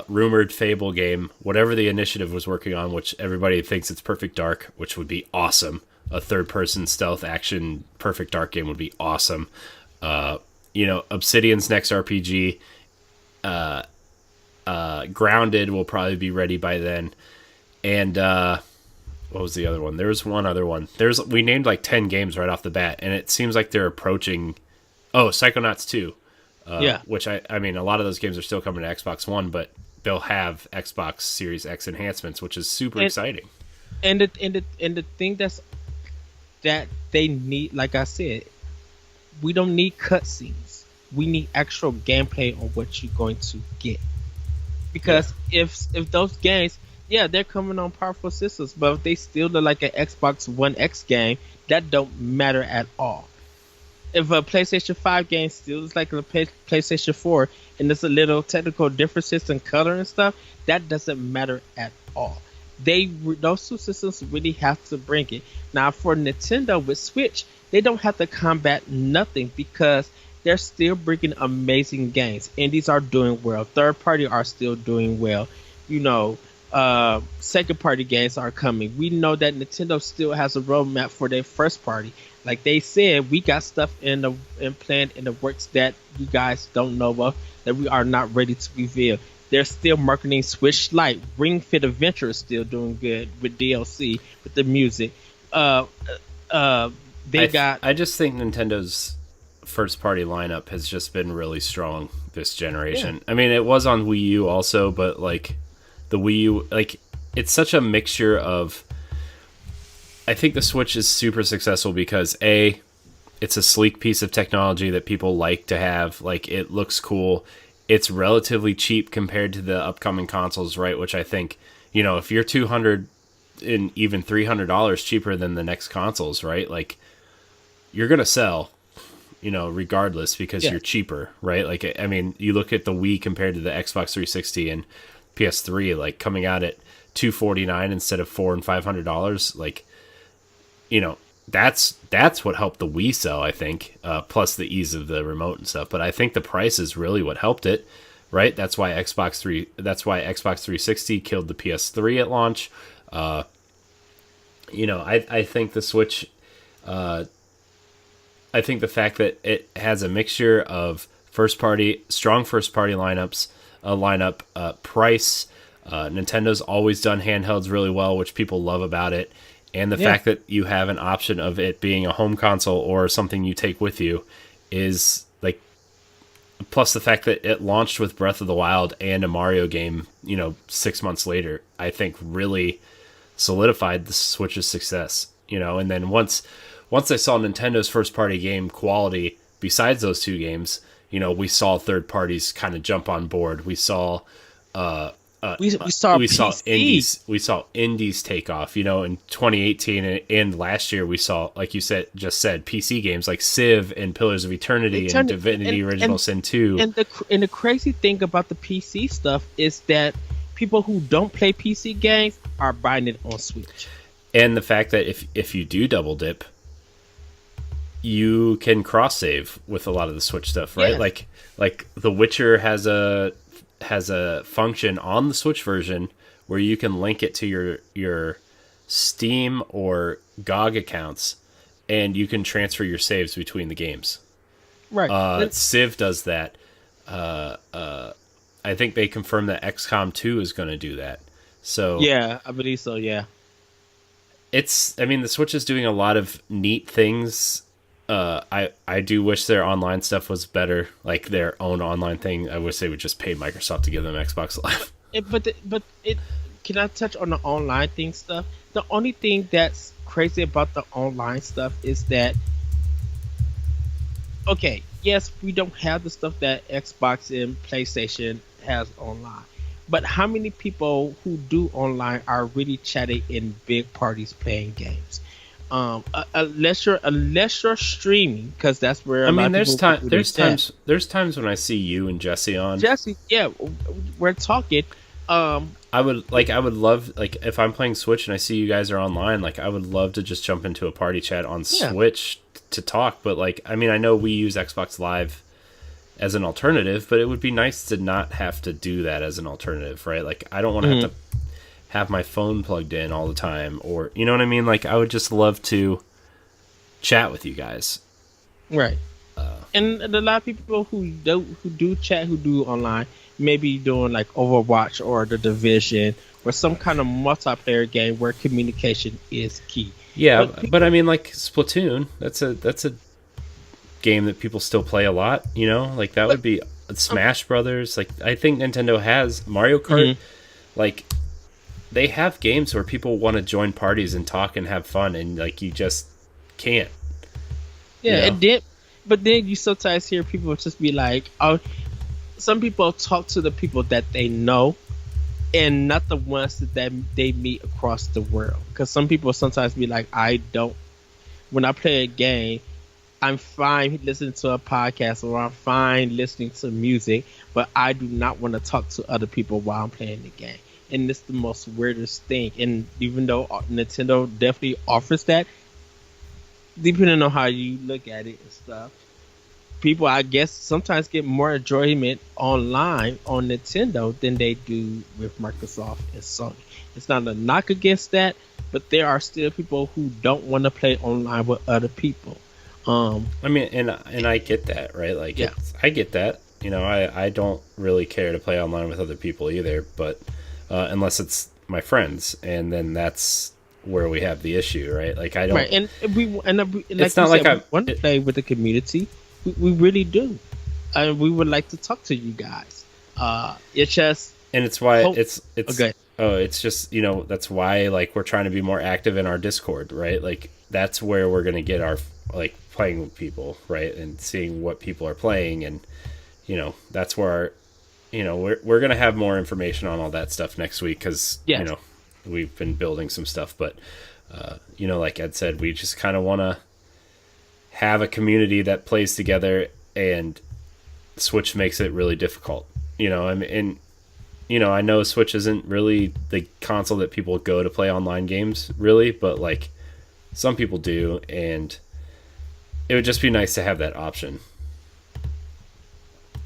rumored Fable game, whatever the initiative was working on, which everybody thinks it's Perfect Dark, which would be awesome. A third-person stealth action Perfect Dark game would be awesome. Obsidian's next RPG, Grounded will probably be ready by then. And what was the other one? There was one other one. We named 10 games right off the bat, and it seems like they're approaching. Oh, Psychonauts 2. Which I mean, a lot of those games are still coming to Xbox One, but they'll have Xbox Series X enhancements, which is super exciting. And the thing that they need, like I said, we don't need cutscenes. We need actual gameplay on what you're going to get. Because if those games, they're coming on powerful systems, but if they still look like an Xbox One X game, that don't matter at all. If a PlayStation 5 game still is like a PlayStation 4 and there's a little technical differences in color and stuff, that doesn't matter at all. Those two systems really have to bring it. Now for Nintendo with Switch, they don't have to combat nothing because they're still bringing amazing games. Indies are doing well. Third party are still doing well. Second party games are coming. We know that Nintendo still has a roadmap for their first party. Like they said, we got stuff in planned in the works that you guys don't know of, that we are not ready to reveal. They're still marketing Switch Lite. Ring Fit Adventure is still doing good with DLC, with the music. I just think Nintendo's first party lineup has just been really strong this generation. Yeah. I mean, it was on Wii U also, but the Wii U, it's such a mixture of. I think the Switch is super successful because it's a sleek piece of technology that people like to have. Like, it looks cool. It's relatively cheap compared to the upcoming consoles, right? Which I think, if you're $200 and even $300 cheaper than the next consoles, right? Like, you're gonna sell, regardless, because you're cheaper, right? Like, I mean, you look at the Wii compared to the Xbox 360 and PS3, like coming out at $249 instead of $400 and $500, like, that's what helped the Wii sell, I think, plus the ease of the remote and stuff. But I think the price is really what helped it, right? That's why Xbox 360 killed the PS3 at launch. I think the Switch, I think the fact that it has a mixture of strong first party lineup, price. Nintendo's always done handhelds really well, which people love about it. And the fact that you have an option of it being a home console or something you take with you is like, plus the fact that it launched with Breath of the Wild and a Mario game, 6 months later, I think really solidified the Switch's success, and then once I saw Nintendo's first party game quality besides those two games, we saw third parties kind of jump on board. We saw we saw indies take off, in 2018 and last year we saw, like you said, PC games like Civ and Pillars of Eternity and Divinity Original Sin 2. And the crazy thing about the PC stuff is that people who don't play PC games are buying it on Switch. And the fact that if you do double dip, you can cross save with a lot of the Switch stuff, right? Yeah. Like The Witcher has a function on the Switch version where you can link it to your Steam or GOG accounts, and you can transfer your saves between the games. Right. Civ does that. I think they confirmed that XCOM 2 is going to do that. So yeah, I believe so. Yeah. The Switch is doing a lot of neat things. I do wish their online stuff was better, like their own online thing. I wish they would just pay Microsoft to give them Xbox Live. Can I touch on the online thing stuff? The only thing that's crazy about the online stuff is that, okay, yes, we don't have the stuff that Xbox and PlayStation has online, but how many people who do online are really chatting in big parties playing games? Unless you're streaming, because that's where there's times when I see you and Jesse on. Yeah, we're talking. I would love, like, if I'm playing Switch and I see you guys are online, like, I would love to just jump into a party chat on Switch to talk. But like, I know we use Xbox Live as an alternative, but it would be nice to not have to do that as an alternative, right? Like, I don't want to have to have my phone plugged in all the time, or you know what I mean? Like, I would just love to chat with you guys. Right. And a lot of people who do chat, who do online, maybe doing like Overwatch or The Division or some kind of multiplayer game where communication is key. Yeah, but like Splatoon, that's a game that people still play a lot, like that would be Smash Brothers. Like, I think Nintendo has Mario Kart. Like, they have games where people want to join parties and talk and have fun, and like, you just can't. Yeah, but then you sometimes hear people just be like, "Oh," some people talk to the people that they know, and not the ones that they meet across the world. Because some people sometimes be like, when I play a game, I'm fine listening to a podcast or I'm fine listening to music, but I do not want to talk to other people while I'm playing the game. And it's the most weirdest thing. And even though Nintendo definitely offers that, depending on how you look at it and stuff, people, I guess, sometimes get more enjoyment online on Nintendo than they do with Microsoft and Sony. It's not a knock against that, but there are still people who don't want to play online with other people. And I get that, right? Like, yeah. I get that. I don't really care to play online with other people either, but unless it's my friends, and then that's where we have the issue, right? Like, I don't. Right, and it's not like I want to play with the community. We really do, and we would like to talk to you guys. It's just, and it's why it's okay. Oh, it's just, that's why, like, we're trying to be more active in our Discord, right? Like, that's where we're gonna get our, like, playing with people, right, and seeing what people are playing, and that's where we're gonna have more information on all that stuff next week because we've been building some stuff, but like Ed said, we just kind of want to have a community that plays together, and Switch makes it really difficult. I know Switch isn't really the console that people go to play online games, really, but like some people do, and it would just be nice to have that option.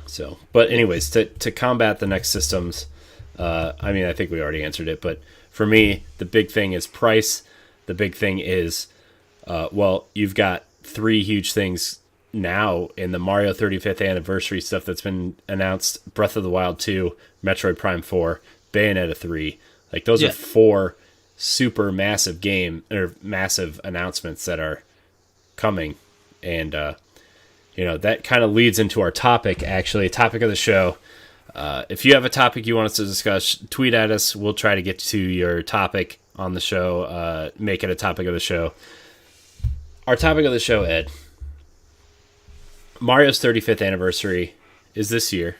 So, but anyways, to combat the next systems, I think we already answered it, but for me, the big thing is price. The big thing is, you've got 3 huge things now in the Mario 35th anniversary stuff that's been announced: Breath of the Wild 2, Metroid Prime 4, Bayonetta 3. Like those are 4 super massive massive announcements that are coming, and that kind of leads into our topic. Actually, topic of the show. If you have a topic you want us to discuss, tweet at us. We'll try to get to your topic on the show. Make it a topic of the show. Our topic of the show, Ed. Mario's 35th anniversary is this year.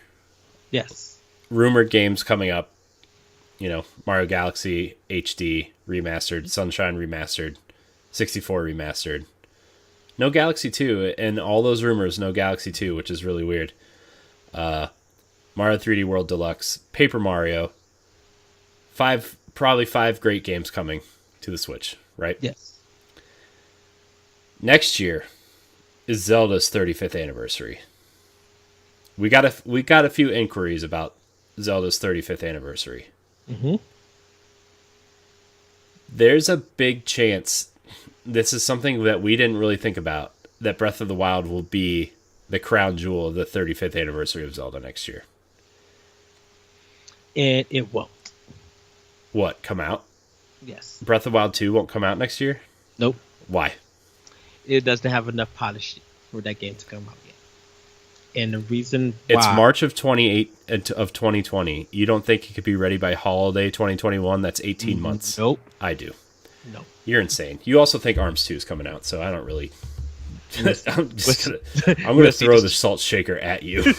Yes. Rumored games coming up. Mario Galaxy HD Remastered, Sunshine Remastered, 64 Remastered. No Galaxy 2, and all those rumors, no Galaxy 2, which is really weird. Mario 3D World Deluxe, Paper Mario. Probably 5 great games coming to the Switch, right? Yes. Next year is Zelda's 35th anniversary. We got a few inquiries about Zelda's 35th anniversary. Mm-hmm. There's a big chance this is something that we didn't really think about, that Breath of the Wild will be the crown jewel of the 35th anniversary of Zelda next year. And it won't. What, come out? Yes. Breath of the Wild 2 won't come out next year? Nope. Why? It doesn't have enough polish for that game to come out yet. And the reason why... It's March of 2020. You don't think it could be ready by holiday 2021? That's 18 months. Nope. I do. No. You're insane. You also think ARMS 2 is coming out, so I don't really... I'm going to throw the salt shaker at you.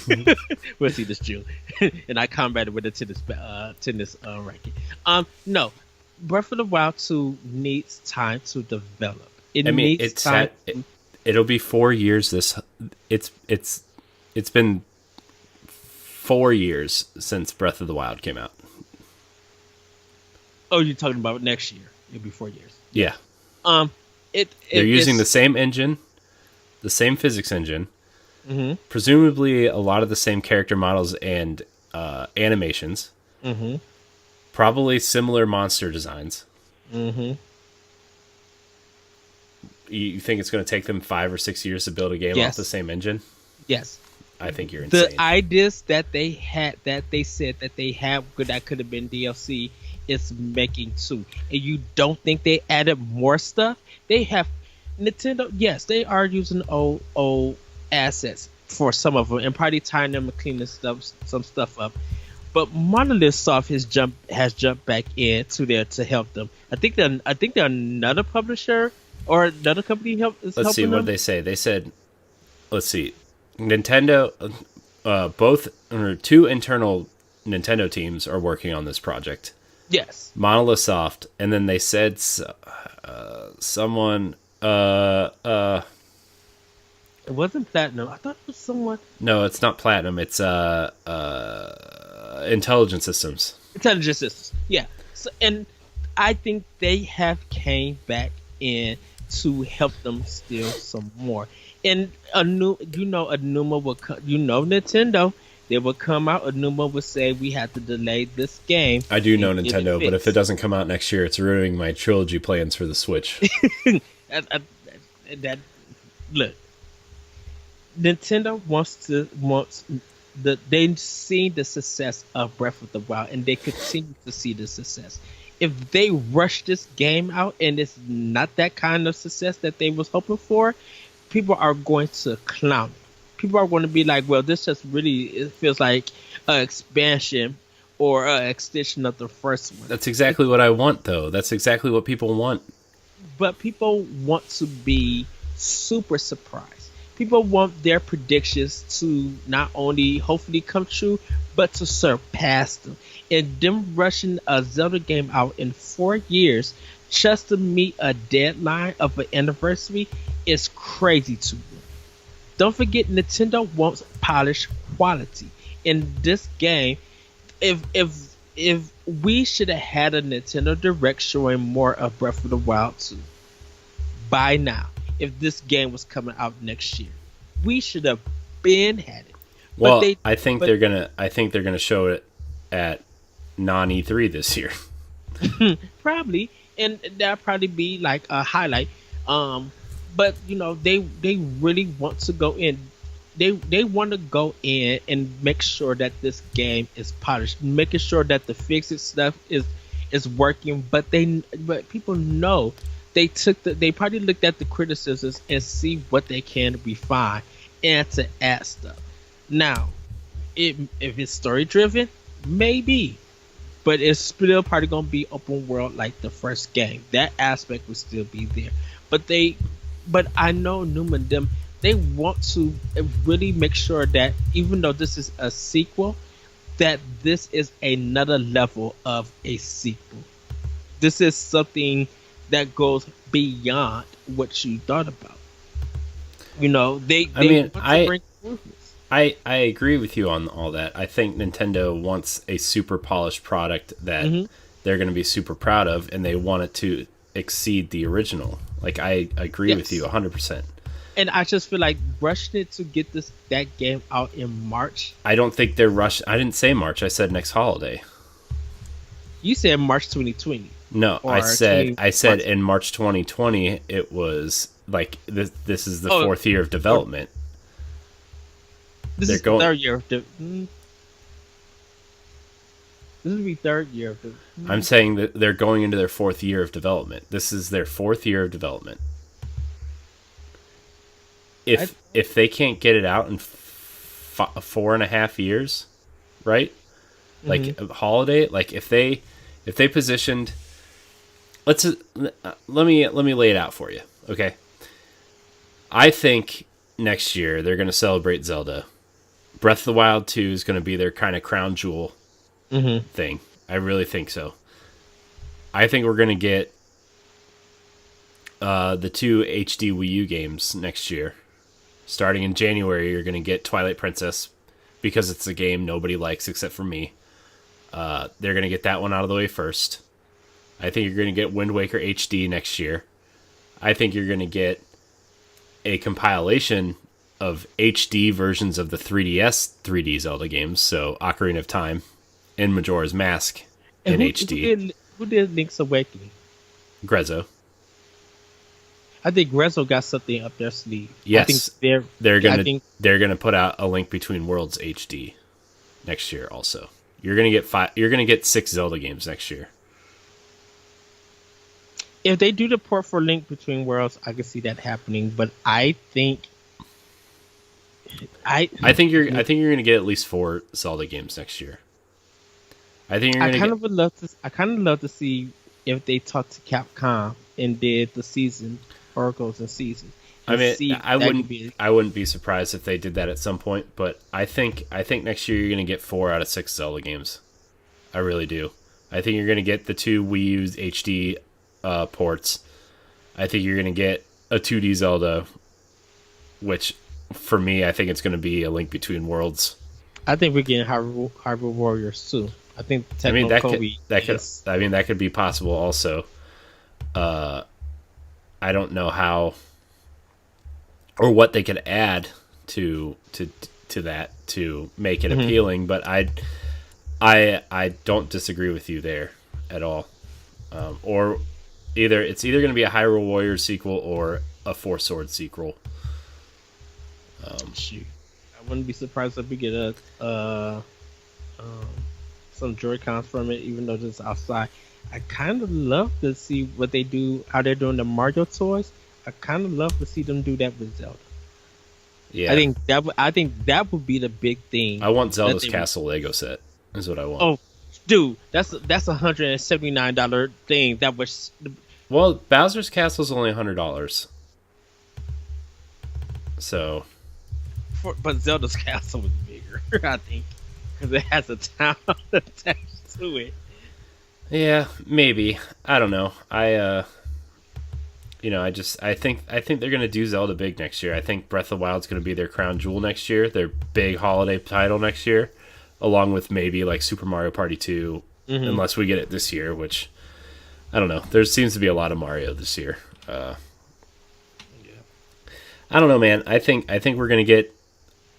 We'll see this June. And I combated with the tennis ranking. No. Breath of the Wild 2 needs time to develop. It'll be 4 years. It's been 4 years since Breath of the Wild came out. Oh, you're talking about next year? It'll be 4 years. Yeah. They're using the same engine, the same physics engine, presumably a lot of the same character models and animations. Mm-hmm. Probably similar monster designs. Mm-hmm. You think it's going to take them 5 or 6 years to build a game off the same engine? Yes. I think you're insane. The ideas that they had, that they said that they had, that could have been DLC, is making 2. And you don't think they added more stuff? They have Nintendo. Yes, they are using old assets for some of them and probably tying them and cleaning some stuff up. But Monolith Soft has jumped back into there to help them. I think they're another publisher or another company helping them. Let's see, what did they say? They said, let's see, Nintendo, two internal Nintendo teams are working on this project. Yes. Monolith Soft, and then they said someone. It wasn't Platinum. I thought it was someone. No, it's not Platinum. It's Intelligent Systems. Intelligent Systems. Yeah. So, and I think they have came back in to help them steal some more. And Anuma will come. Nintendo. They would come out. Anuma would say we have to delay this game. I do know Nintendo, but if it doesn't come out next year, it's ruining my trilogy plans for the Switch. Look, Nintendo they've seen the success of Breath of the Wild, and they continue to see the success. If they rush this game out and it's not that kind of success that they was hoping for, people are going to clown it. People are going to be like, well, this just really, it feels like an expansion or an extension of the first one. That's exactly what I want, though. That's exactly what people want. But people want to be super surprised. People want their predictions to not only hopefully come true, but to surpass them. And them rushing a Zelda game out in 4 years just to meet a deadline of an anniversary is crazy to me. Don't forget, Nintendo wants polished quality. In this game, if we should have had a Nintendo Direct showing more of Breath of the Wild 2 by now, if this game was coming out next year, we should have been had it. Well, I think they're gonna show it at non E3 this year. Probably, and that'll probably be like a highlight. But they really want to go in. They want to go in and make sure that this game is polished, making sure that the fixed stuff is working. But people know they probably looked at the criticisms and see what they can refine and to add stuff. Now, if it's story driven, maybe, but it's still probably gonna be open world like the first game. That aspect will still be there. But I know Newman them. They want to really make sure that even though this is a sequel, that this is another level of a sequel. This is something that goes beyond what you thought about. They want to bring improvements. I agree with you on all that. I think Nintendo wants a super polished product that they're going to be super proud of, and they want it to exceed the original. Like, I agree with you 100%. And I just feel like rushing it to get that game out in March. I don't think they're rushed. I didn't say March. I said next holiday. You said March 2020. No, I said in March 2020 it was like this is the fourth year of development. This is the third year of This would be third year of I'm saying that they're going into their fourth year of development. This is their fourth year of development. If they can't get it out in 4.5 years, right? Like a holiday, like if they positioned, let me lay it out for you, okay? I think next year they're going to celebrate Zelda. Breath of the Wild 2 is going to be their kind of crown jewel thing. I really think so. I think we're going to get the 2 HD Wii U games next year. Starting in January, you're going to get Twilight Princess because it's a game nobody likes except for me. They're going to get that one out of the way first. I think you're going to get Wind Waker HD next year. I think you're going to get a compilation of HD versions of the 3DS 3D Zelda games, so Ocarina of Time and Majora's Mask in HD. Who did Link's Awakening? Grezzo. I think Grezzo got something up their sleeve. Yes, I think they're gonna put out a Link Between Worlds HD next year. Also, you're gonna get 5. You're gonna get 6 Zelda games next year. If they do the port for Link Between Worlds, I can see that happening. But I think you're gonna get at least 4 Zelda games next year. I think you're gonna. I kind of love to see if they talk to Capcom and did the season. Oracles and seasons. I mean, I wouldn't be surprised if they did that at some point, but I think next year you're going to get 4 out of 6 Zelda games. I really do. I think you're going to get the 2 Wii U HD ports. I think you're going to get a 2D Zelda, which for me, I think it's going to be a Link Between Worlds. I think we're getting Hyrule Warriors too. I think that could be possible also. I don't know how or what they could add to that to make it appealing, but I don't disagree with you there at all. Or it's either going to be a Hyrule Warriors sequel or a Four Swords sequel. Shoot, I wouldn't be surprised if we get some Joy-Cons from it, even though this is outside. I kind of love to see what they do, how they're doing the Mario toys. I kind of love to see them do that with Zelda. Yeah, I think that would be the big thing. I want Zelda's Castle Lego set. Is what I want. Oh, dude, that's $179 thing. That was Bowser's Castle is only $100. So But Zelda's castle was bigger, I think, because it has a town attached to it. yeah, maybe. I don't know. I think they're gonna do Zelda big next year. I think Breath of the Wild's gonna be their crown jewel next year, their big holiday title next year, along with maybe like Super Mario Party 2, unless we get it this year, which I don't know. There seems to be a lot of Mario this year. I don't know, man. I think we're gonna get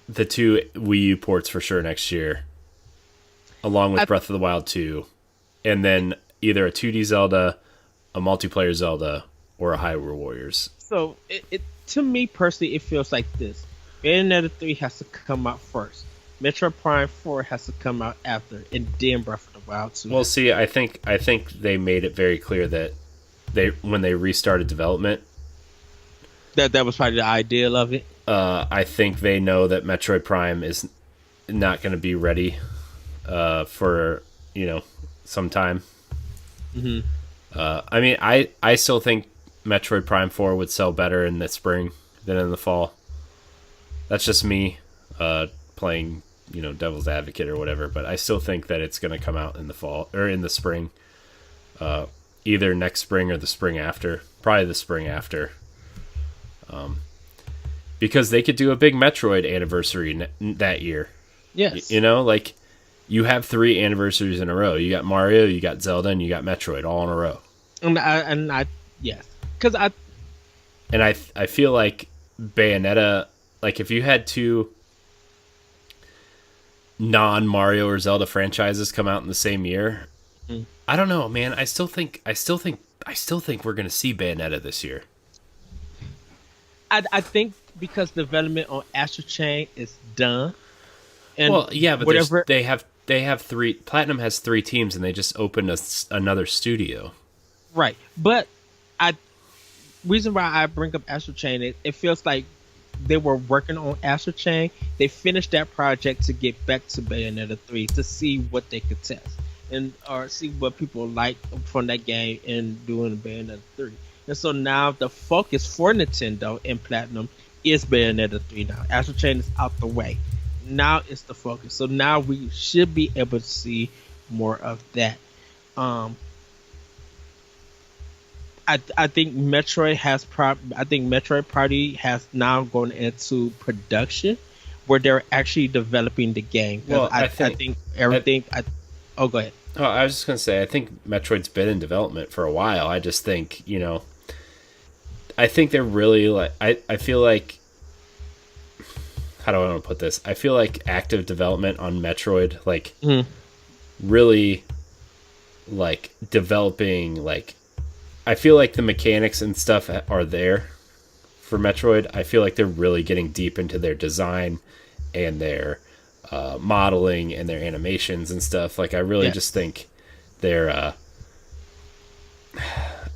the 2 Wii U ports for sure next year, along with Breath of the Wild 2, and then either a 2D Zelda, a multiplayer Zelda, or a Hyrule Warriors. So to me personally, it feels like this: Bayonetta 3 has to come out first. Metroid Prime 4 has to come out after, and then Breath of the Wild 2. Well, see, I think they made it very clear that when they restarted development, that was probably the ideal of it. I think they know that Metroid Prime is not going to be ready for some time. I mean, I still think Metroid Prime 4 would sell better in the spring than in the fall. That's just me playing, devil's advocate or whatever, but I still think that it's going to come out in the fall or in the spring. Either next spring or the spring after. Probably the spring after. Because they could do a big Metroid anniversary that year. Yes. Like you have 3 anniversaries in a row. You got Mario, you got Zelda, and you got Metroid all in a row. Yes. Because I feel like Bayonetta, like if you had 2 non-Mario or Zelda franchises come out in the same year, I don't know, man. I still think we're going to see Bayonetta this year. I think because development on Astral Chain is done. And well, yeah, but whatever they have 3. Platinum has 3 teams, and they just opened another studio. Right, but reason why I bring up Astral Chain, it feels like they were working on Astral Chain. They finished that project to get back to Bayonetta 3 to see what they could test or see what people like from that game and doing Bayonetta 3. And so now the focus for Nintendo and Platinum is Bayonetta 3 now. Astral Chain is out the way. Now it's the focus. So now we should be able to see more of that. I think Metroid Party has now gone into production where they're actually developing the game. Well, I think everything. Go ahead. Oh, I was just gonna say, I think Metroid's been in development for a while. I just think, I think they're really like. I feel like. How do I want to put this? I feel like active development on Metroid, like, really, like developing, like. I feel like the mechanics and stuff are there for Metroid. I feel like they're really getting deep into their design and their modeling and their animations and stuff. Like, I really just think they're...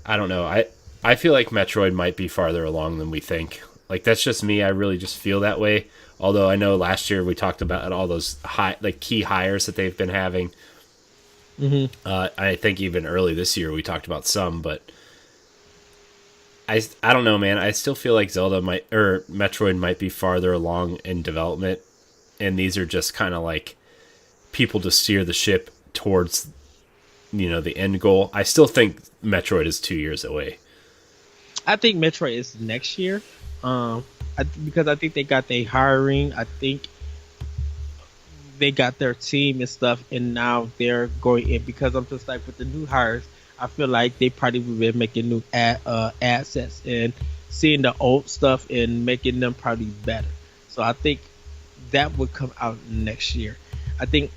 I don't know. I feel like Metroid might be farther along than we think. Like, that's just me. I really just feel that way. Although I know last year we talked about all those key hires that they've been having. I think even early this year we talked about some, but I don't know, man. I still feel like Metroid might be farther along in development, and these are just kind of like people to steer the ship towards the end goal. I still think Metroid is 2 years away. I think Metroid is next year, because I think they got their hiring. I think they got their team and stuff, and now they're going in, because I'm just like with the new hires, I feel like they probably will be making new assets and seeing the old stuff and making them probably better. So I think that would come out next year. I think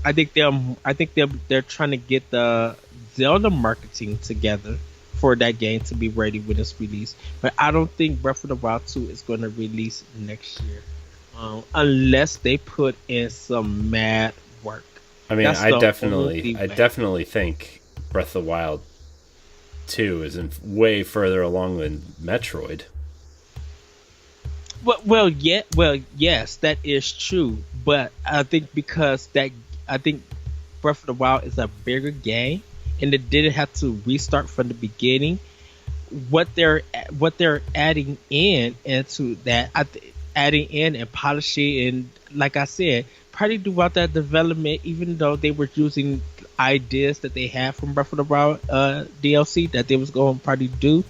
they're trying to get the Zelda marketing together for that game to be ready when it's released. But I don't think Breath of the Wild 2 is going to release next year. Unless they put in some mad work. I mean, I definitely think Breath of the Wild 2 is way further along than Metroid. Well, yes, that is true. But I think I think Breath of the Wild is a bigger game, and it didn't have to restart from the beginning. what they're adding in into that, adding in and polishing, and like I said, probably throughout that development, even though they were using ideas that they had from Breath of the Wild DLC that they was going to probably do,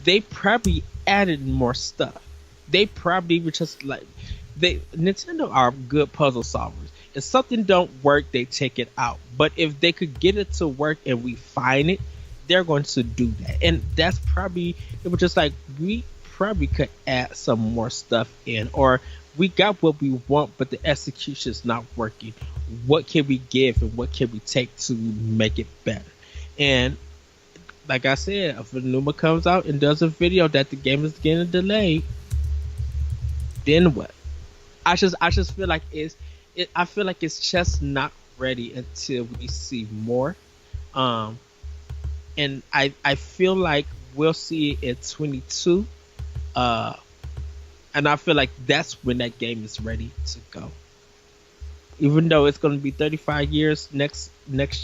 they probably added more stuff. They probably were just like Nintendo are good puzzle solvers. If something don't work, they take it out. But if they could get it to work and refine it, they're going to do that. And that's probably, it was just like, we probably could add some more stuff in, or we got what we want, but the execution is not working. What can we give and what can we take to make it better? And like I said, if Numa comes out and does a video that the game is getting delayed, then what? I just feel like I feel like it's just not ready until we see more. And I feel like we'll see it in 22. And I feel like that's when that game is ready to go. Even though it's going to be 35 years next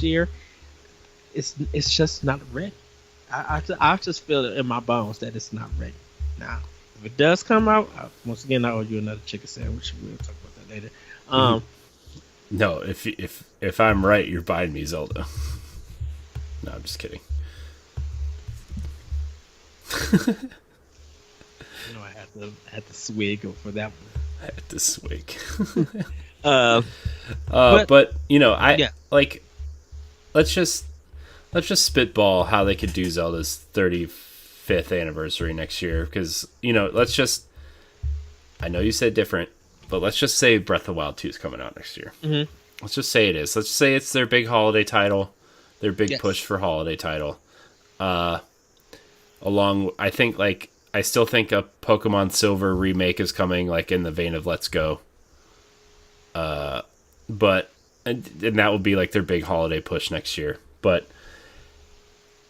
year, it's just not ready. I just feel it in my bones that it's not ready. Now, if it does come out, once again, I owe you another chicken sandwich. We'll talk about that later. No, if I'm right, you're buying me Zelda. No, I'm just kidding. You know, I had to swig for that one. I had to swig. But you know, like, let's just spitball how they could do Zelda's 35th anniversary next year, because, you know, I know you said different, but let's just say Breath of the Wild 2 is coming out next year. Mm-hmm. Let's just say it is. Let's say it's their big holiday title, their big push for holiday title. I still think a Pokemon Silver remake is coming, like in the vein of Let's Go. But and that would be like their big holiday push next year. But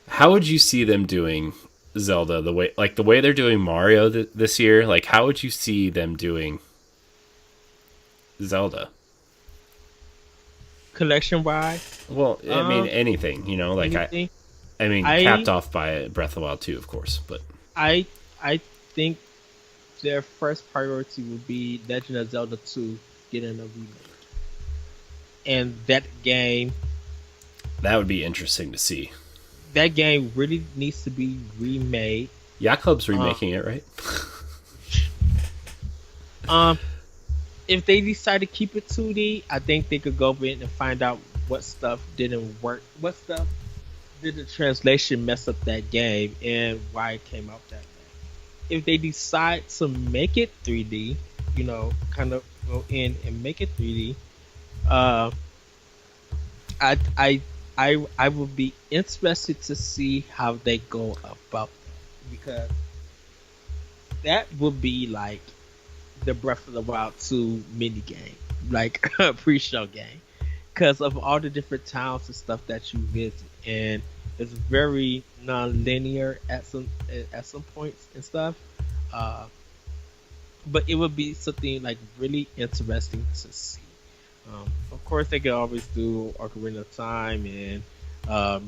how would you see them doing Zelda the way they're doing Mario this year? Like, how would you see them doing Zelda? Collection wise? Well, I mean, anything, you know, like anything? Capped off by Breath of the Wild 2, of course, but I think their first priority would be Legend of Zelda 2 getting a remake. And that game, that would be interesting to see. That game really needs to be remade. Yacht Club's remaking it, right? If they decide to keep it 2D, I think they could go in and find out what stuff didn't work. What stuff did the translation mess up that game, and why it came out that way. If they decide to make it 3D, you know, kind of go in and make it 3D, I would be interested to see how they go about that, because that would be like the Breath of the Wild 2 mini game, like a pre-show game, because of all the different towns and stuff that you visit, and it's very non-linear at some points and stuff. But it would be something like really interesting to see. Of course, they can always do Ocarina of Time and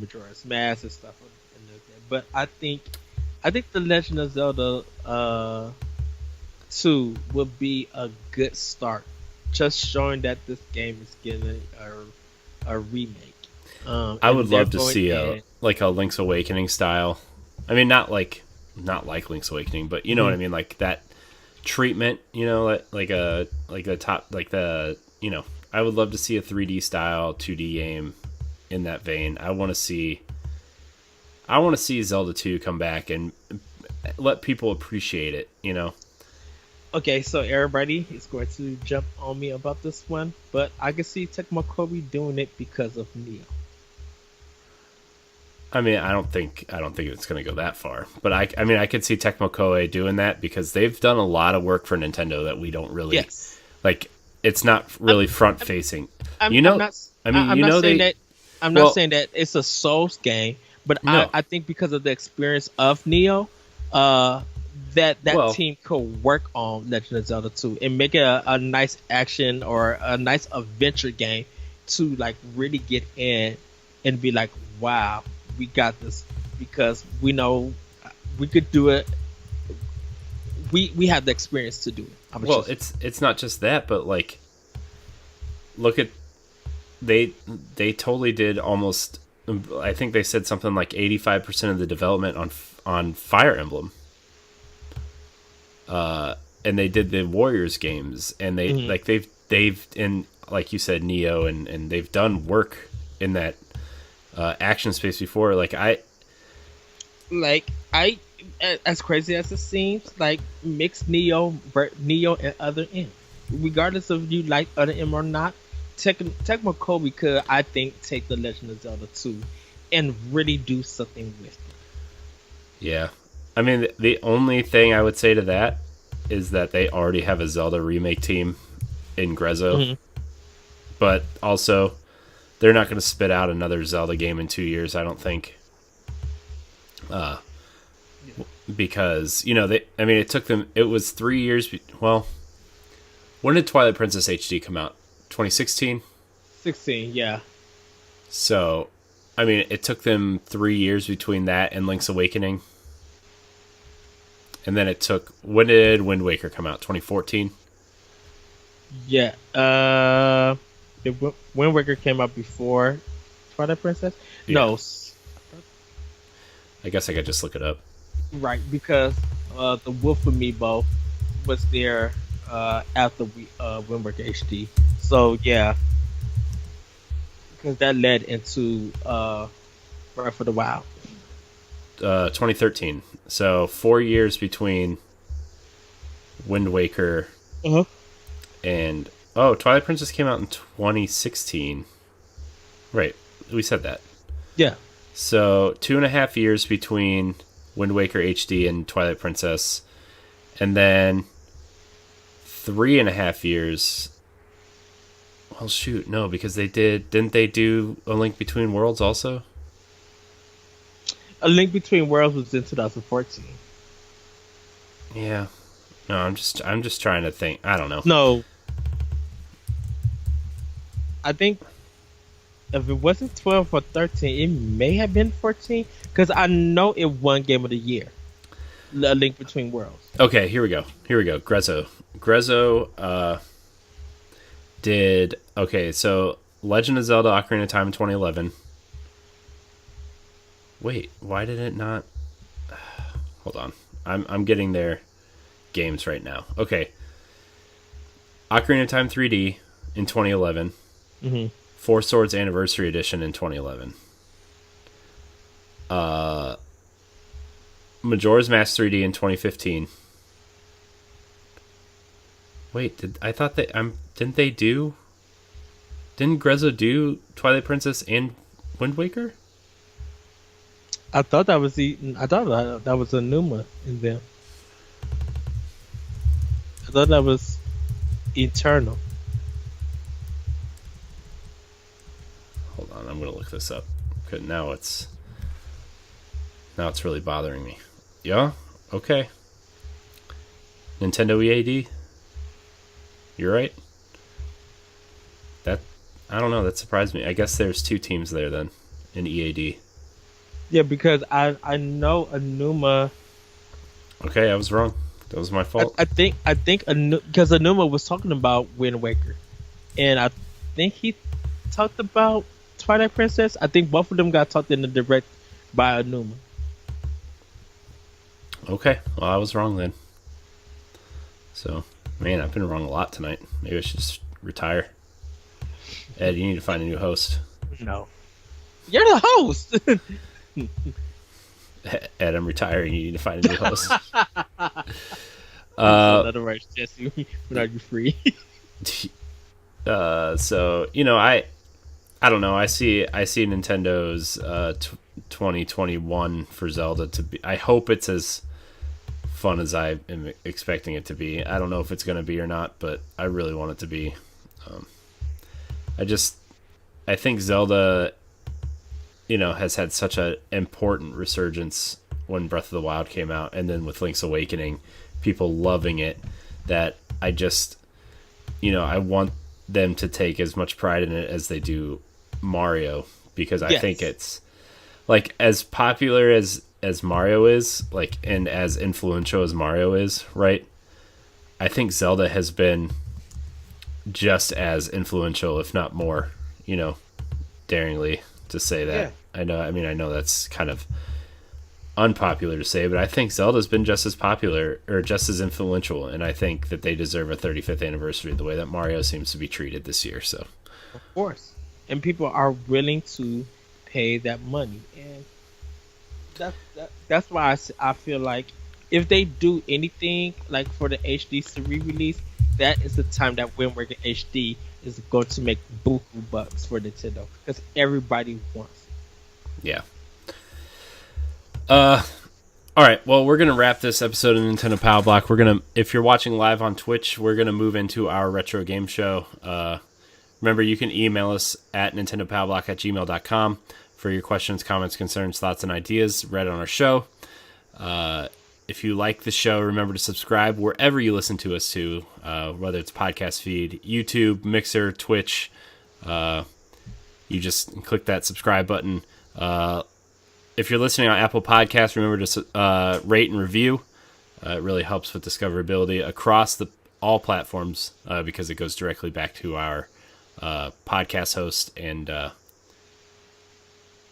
Majora's Mask and stuff, but I think the Legend of Zelda 2 would be a good start, just showing that this game is getting a remake. I would love to see a Link's Awakening style. I mean, not like Link's Awakening, but you know what I mean, like that treatment. You know, I would love to see a 3D style 2D game in that vein. I want to see Zelda 2 come back and let people appreciate it. You know. Okay, so everybody is going to jump on me about this one, but I can see Tecmo Kobe doing it because of Neo. I mean, I don't think it's going to go that far, but I could see Tecmo Koei doing that because they've done a lot of work for Nintendo that we don't really like. It's not really front facing. I'm not saying that it's a Souls game, but no. I think because of the experience of Neo, that team could work on Legend of Zelda 2 and make it a nice action or a nice adventure game to like really get in and be like, wow, we got this, because we know we could do it. We have the experience to do it. Well, it's not just that, but like, look at they totally did almost. I think they said something like 85% of the development on Fire Emblem. And they did the Warriors games, and they like they've in, like you said, Neo, and they've done work in that action space before. As crazy as it seems, like mix Neo and other M. Regardless of you like other M or not, Tecmo Kobe could, I think, take the Legend of Zelda 2 and really do something with it. Yeah. I mean, the only thing I would say to that is that they already have a Zelda remake team in Grezzo. But also, they're not going to spit out another Zelda game in 2 years, I don't think. Because, it took them, it was 3 years. Well, when did Twilight Princess HD come out? 2016? 16, yeah. So, it took them 3 years between that and Link's Awakening. And then when did Wind Waker come out? 2014? Yeah. Wind Waker came out before Twilight Princess? Yeah. No. I guess I could just look it up. Right, because the Wolf Amiibo was there after Wind Waker HD. So, yeah. Because that led into Breath of the Wild. 2013. So 4 years between Wind Waker and Twilight Princess came out in 2016. Right, we said that. Yeah. So 2.5 years between Wind Waker HD and Twilight Princess, and then 3.5 years. Well, shoot, no, because didn't they do A Link Between Worlds also? A Link Between Worlds was in 2014. Yeah. No, I'm just trying to think. I don't know. No. I think if it wasn't 12 or 13, it may have been 14. Because I know it won Game of the Year. A Link Between Worlds. Okay, here we go. Grezzo did... Okay, so Legend of Zelda Ocarina of Time in 2011. Wait, why did it not... Hold on. I'm getting their games right now. Okay. Ocarina of Time 3D in 2011. Four Swords Anniversary Edition in 2011. Majora's Mask 3D in 2015. Wait, didn't Grezzo do Twilight Princess and Wind Waker? I thought that was Enuma in them. I thought that was Eternal. Hold on, I'm gonna look this up. Cause now it's really bothering me. Yeah, okay. Nintendo EAD. You're right. I don't know. That surprised me. I guess there's two teams there then in EAD. Yeah, because I know Enuma. Okay, I was wrong. That was my fault. I think because Enuma was talking about Wind Waker, and I think he talked about Twilight Princess. I think both of them got talked in the direct by Enuma. Okay, well I was wrong then. So, man, I've been wrong a lot tonight. Maybe I should just retire. Ed, you need to find a new host. No, you're the host. Ed, I'm retiring. You need to find a new host. Otherwise, Jesse, when are you free? So I don't know. I see Nintendo's 2021 for Zelda to be. I hope it's as fun as I am expecting it to be. I don't know if it's going to be or not, but I really want it to be. I think Zelda, has had such an important resurgence when Breath of the Wild came out, and then with Link's Awakening, people loving it, that I want them to take as much pride in it as they do Mario, because I think it's like as popular as as Mario is, like, and as influential as Mario is, right? I think Zelda has been just as influential, if not more, daringly to say that. Yeah. I know that's kind of unpopular to say, but I think Zelda's been just as popular or just as influential, and I think that they deserve a 35th anniversary the way that Mario seems to be treated this year. So, of course, and people are willing to pay that money, and that's why I feel like if they do anything like for the HD re-release, that is the time that Wind Waker HD is going to make buku bucks for Nintendo because everybody wants it. Yeah. All right. Well, we're gonna wrap this episode of Nintendo Pow Block. If you're watching live on Twitch, we're gonna move into our retro game show. Remember, you can email us at nintendopowblock@gmail.com for your questions, comments, concerns, thoughts, and ideas read on our show. If you like the show, remember to subscribe wherever you listen to us to, whether it's podcast feed, YouTube, Mixer, Twitch. You just click that subscribe button. If you're listening on Apple Podcasts, remember to rate and review. It really helps with discoverability across all platforms because it goes directly back to our podcast host and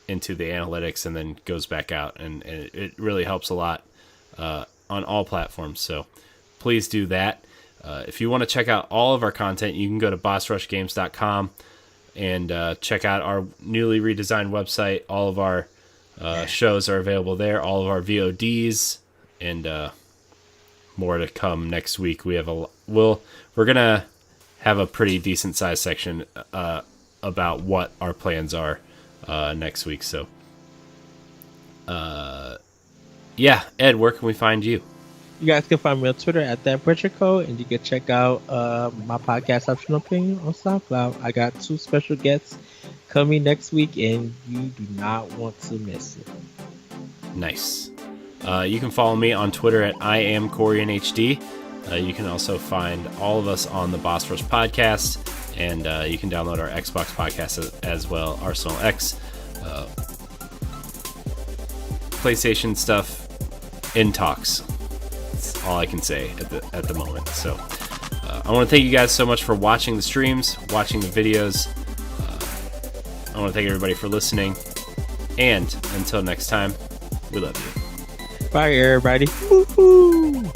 into the analytics and then goes back out. And it really helps a lot on all platforms. So please do that. If you want to check out all of our content, you can go to bossrushgames.com and check out our newly redesigned website. All of our shows are available there, all of our VODs, and more to come next week. We're gonna have a pretty decent sized section about what our plans are next week. So yeah, Ed, where can we find you? You guys can find me on Twitter at @ButcherCode, and you can check out my podcast Optional Opinion on SoundCloud. I got 2 special guests coming next week, and you do not want to miss it. Nice. You can follow me on Twitter at IamCorianHD. You can also find all of us on the Boss Rush podcast, and you can download our Xbox podcast as well, Arsenal X. PlayStation stuff in talks. That's all I can say at the moment. So I want to thank you guys so much for watching the streams, watching the videos. I want to thank everybody for listening. And until next time, we love you. Bye, everybody. Woo-hoo.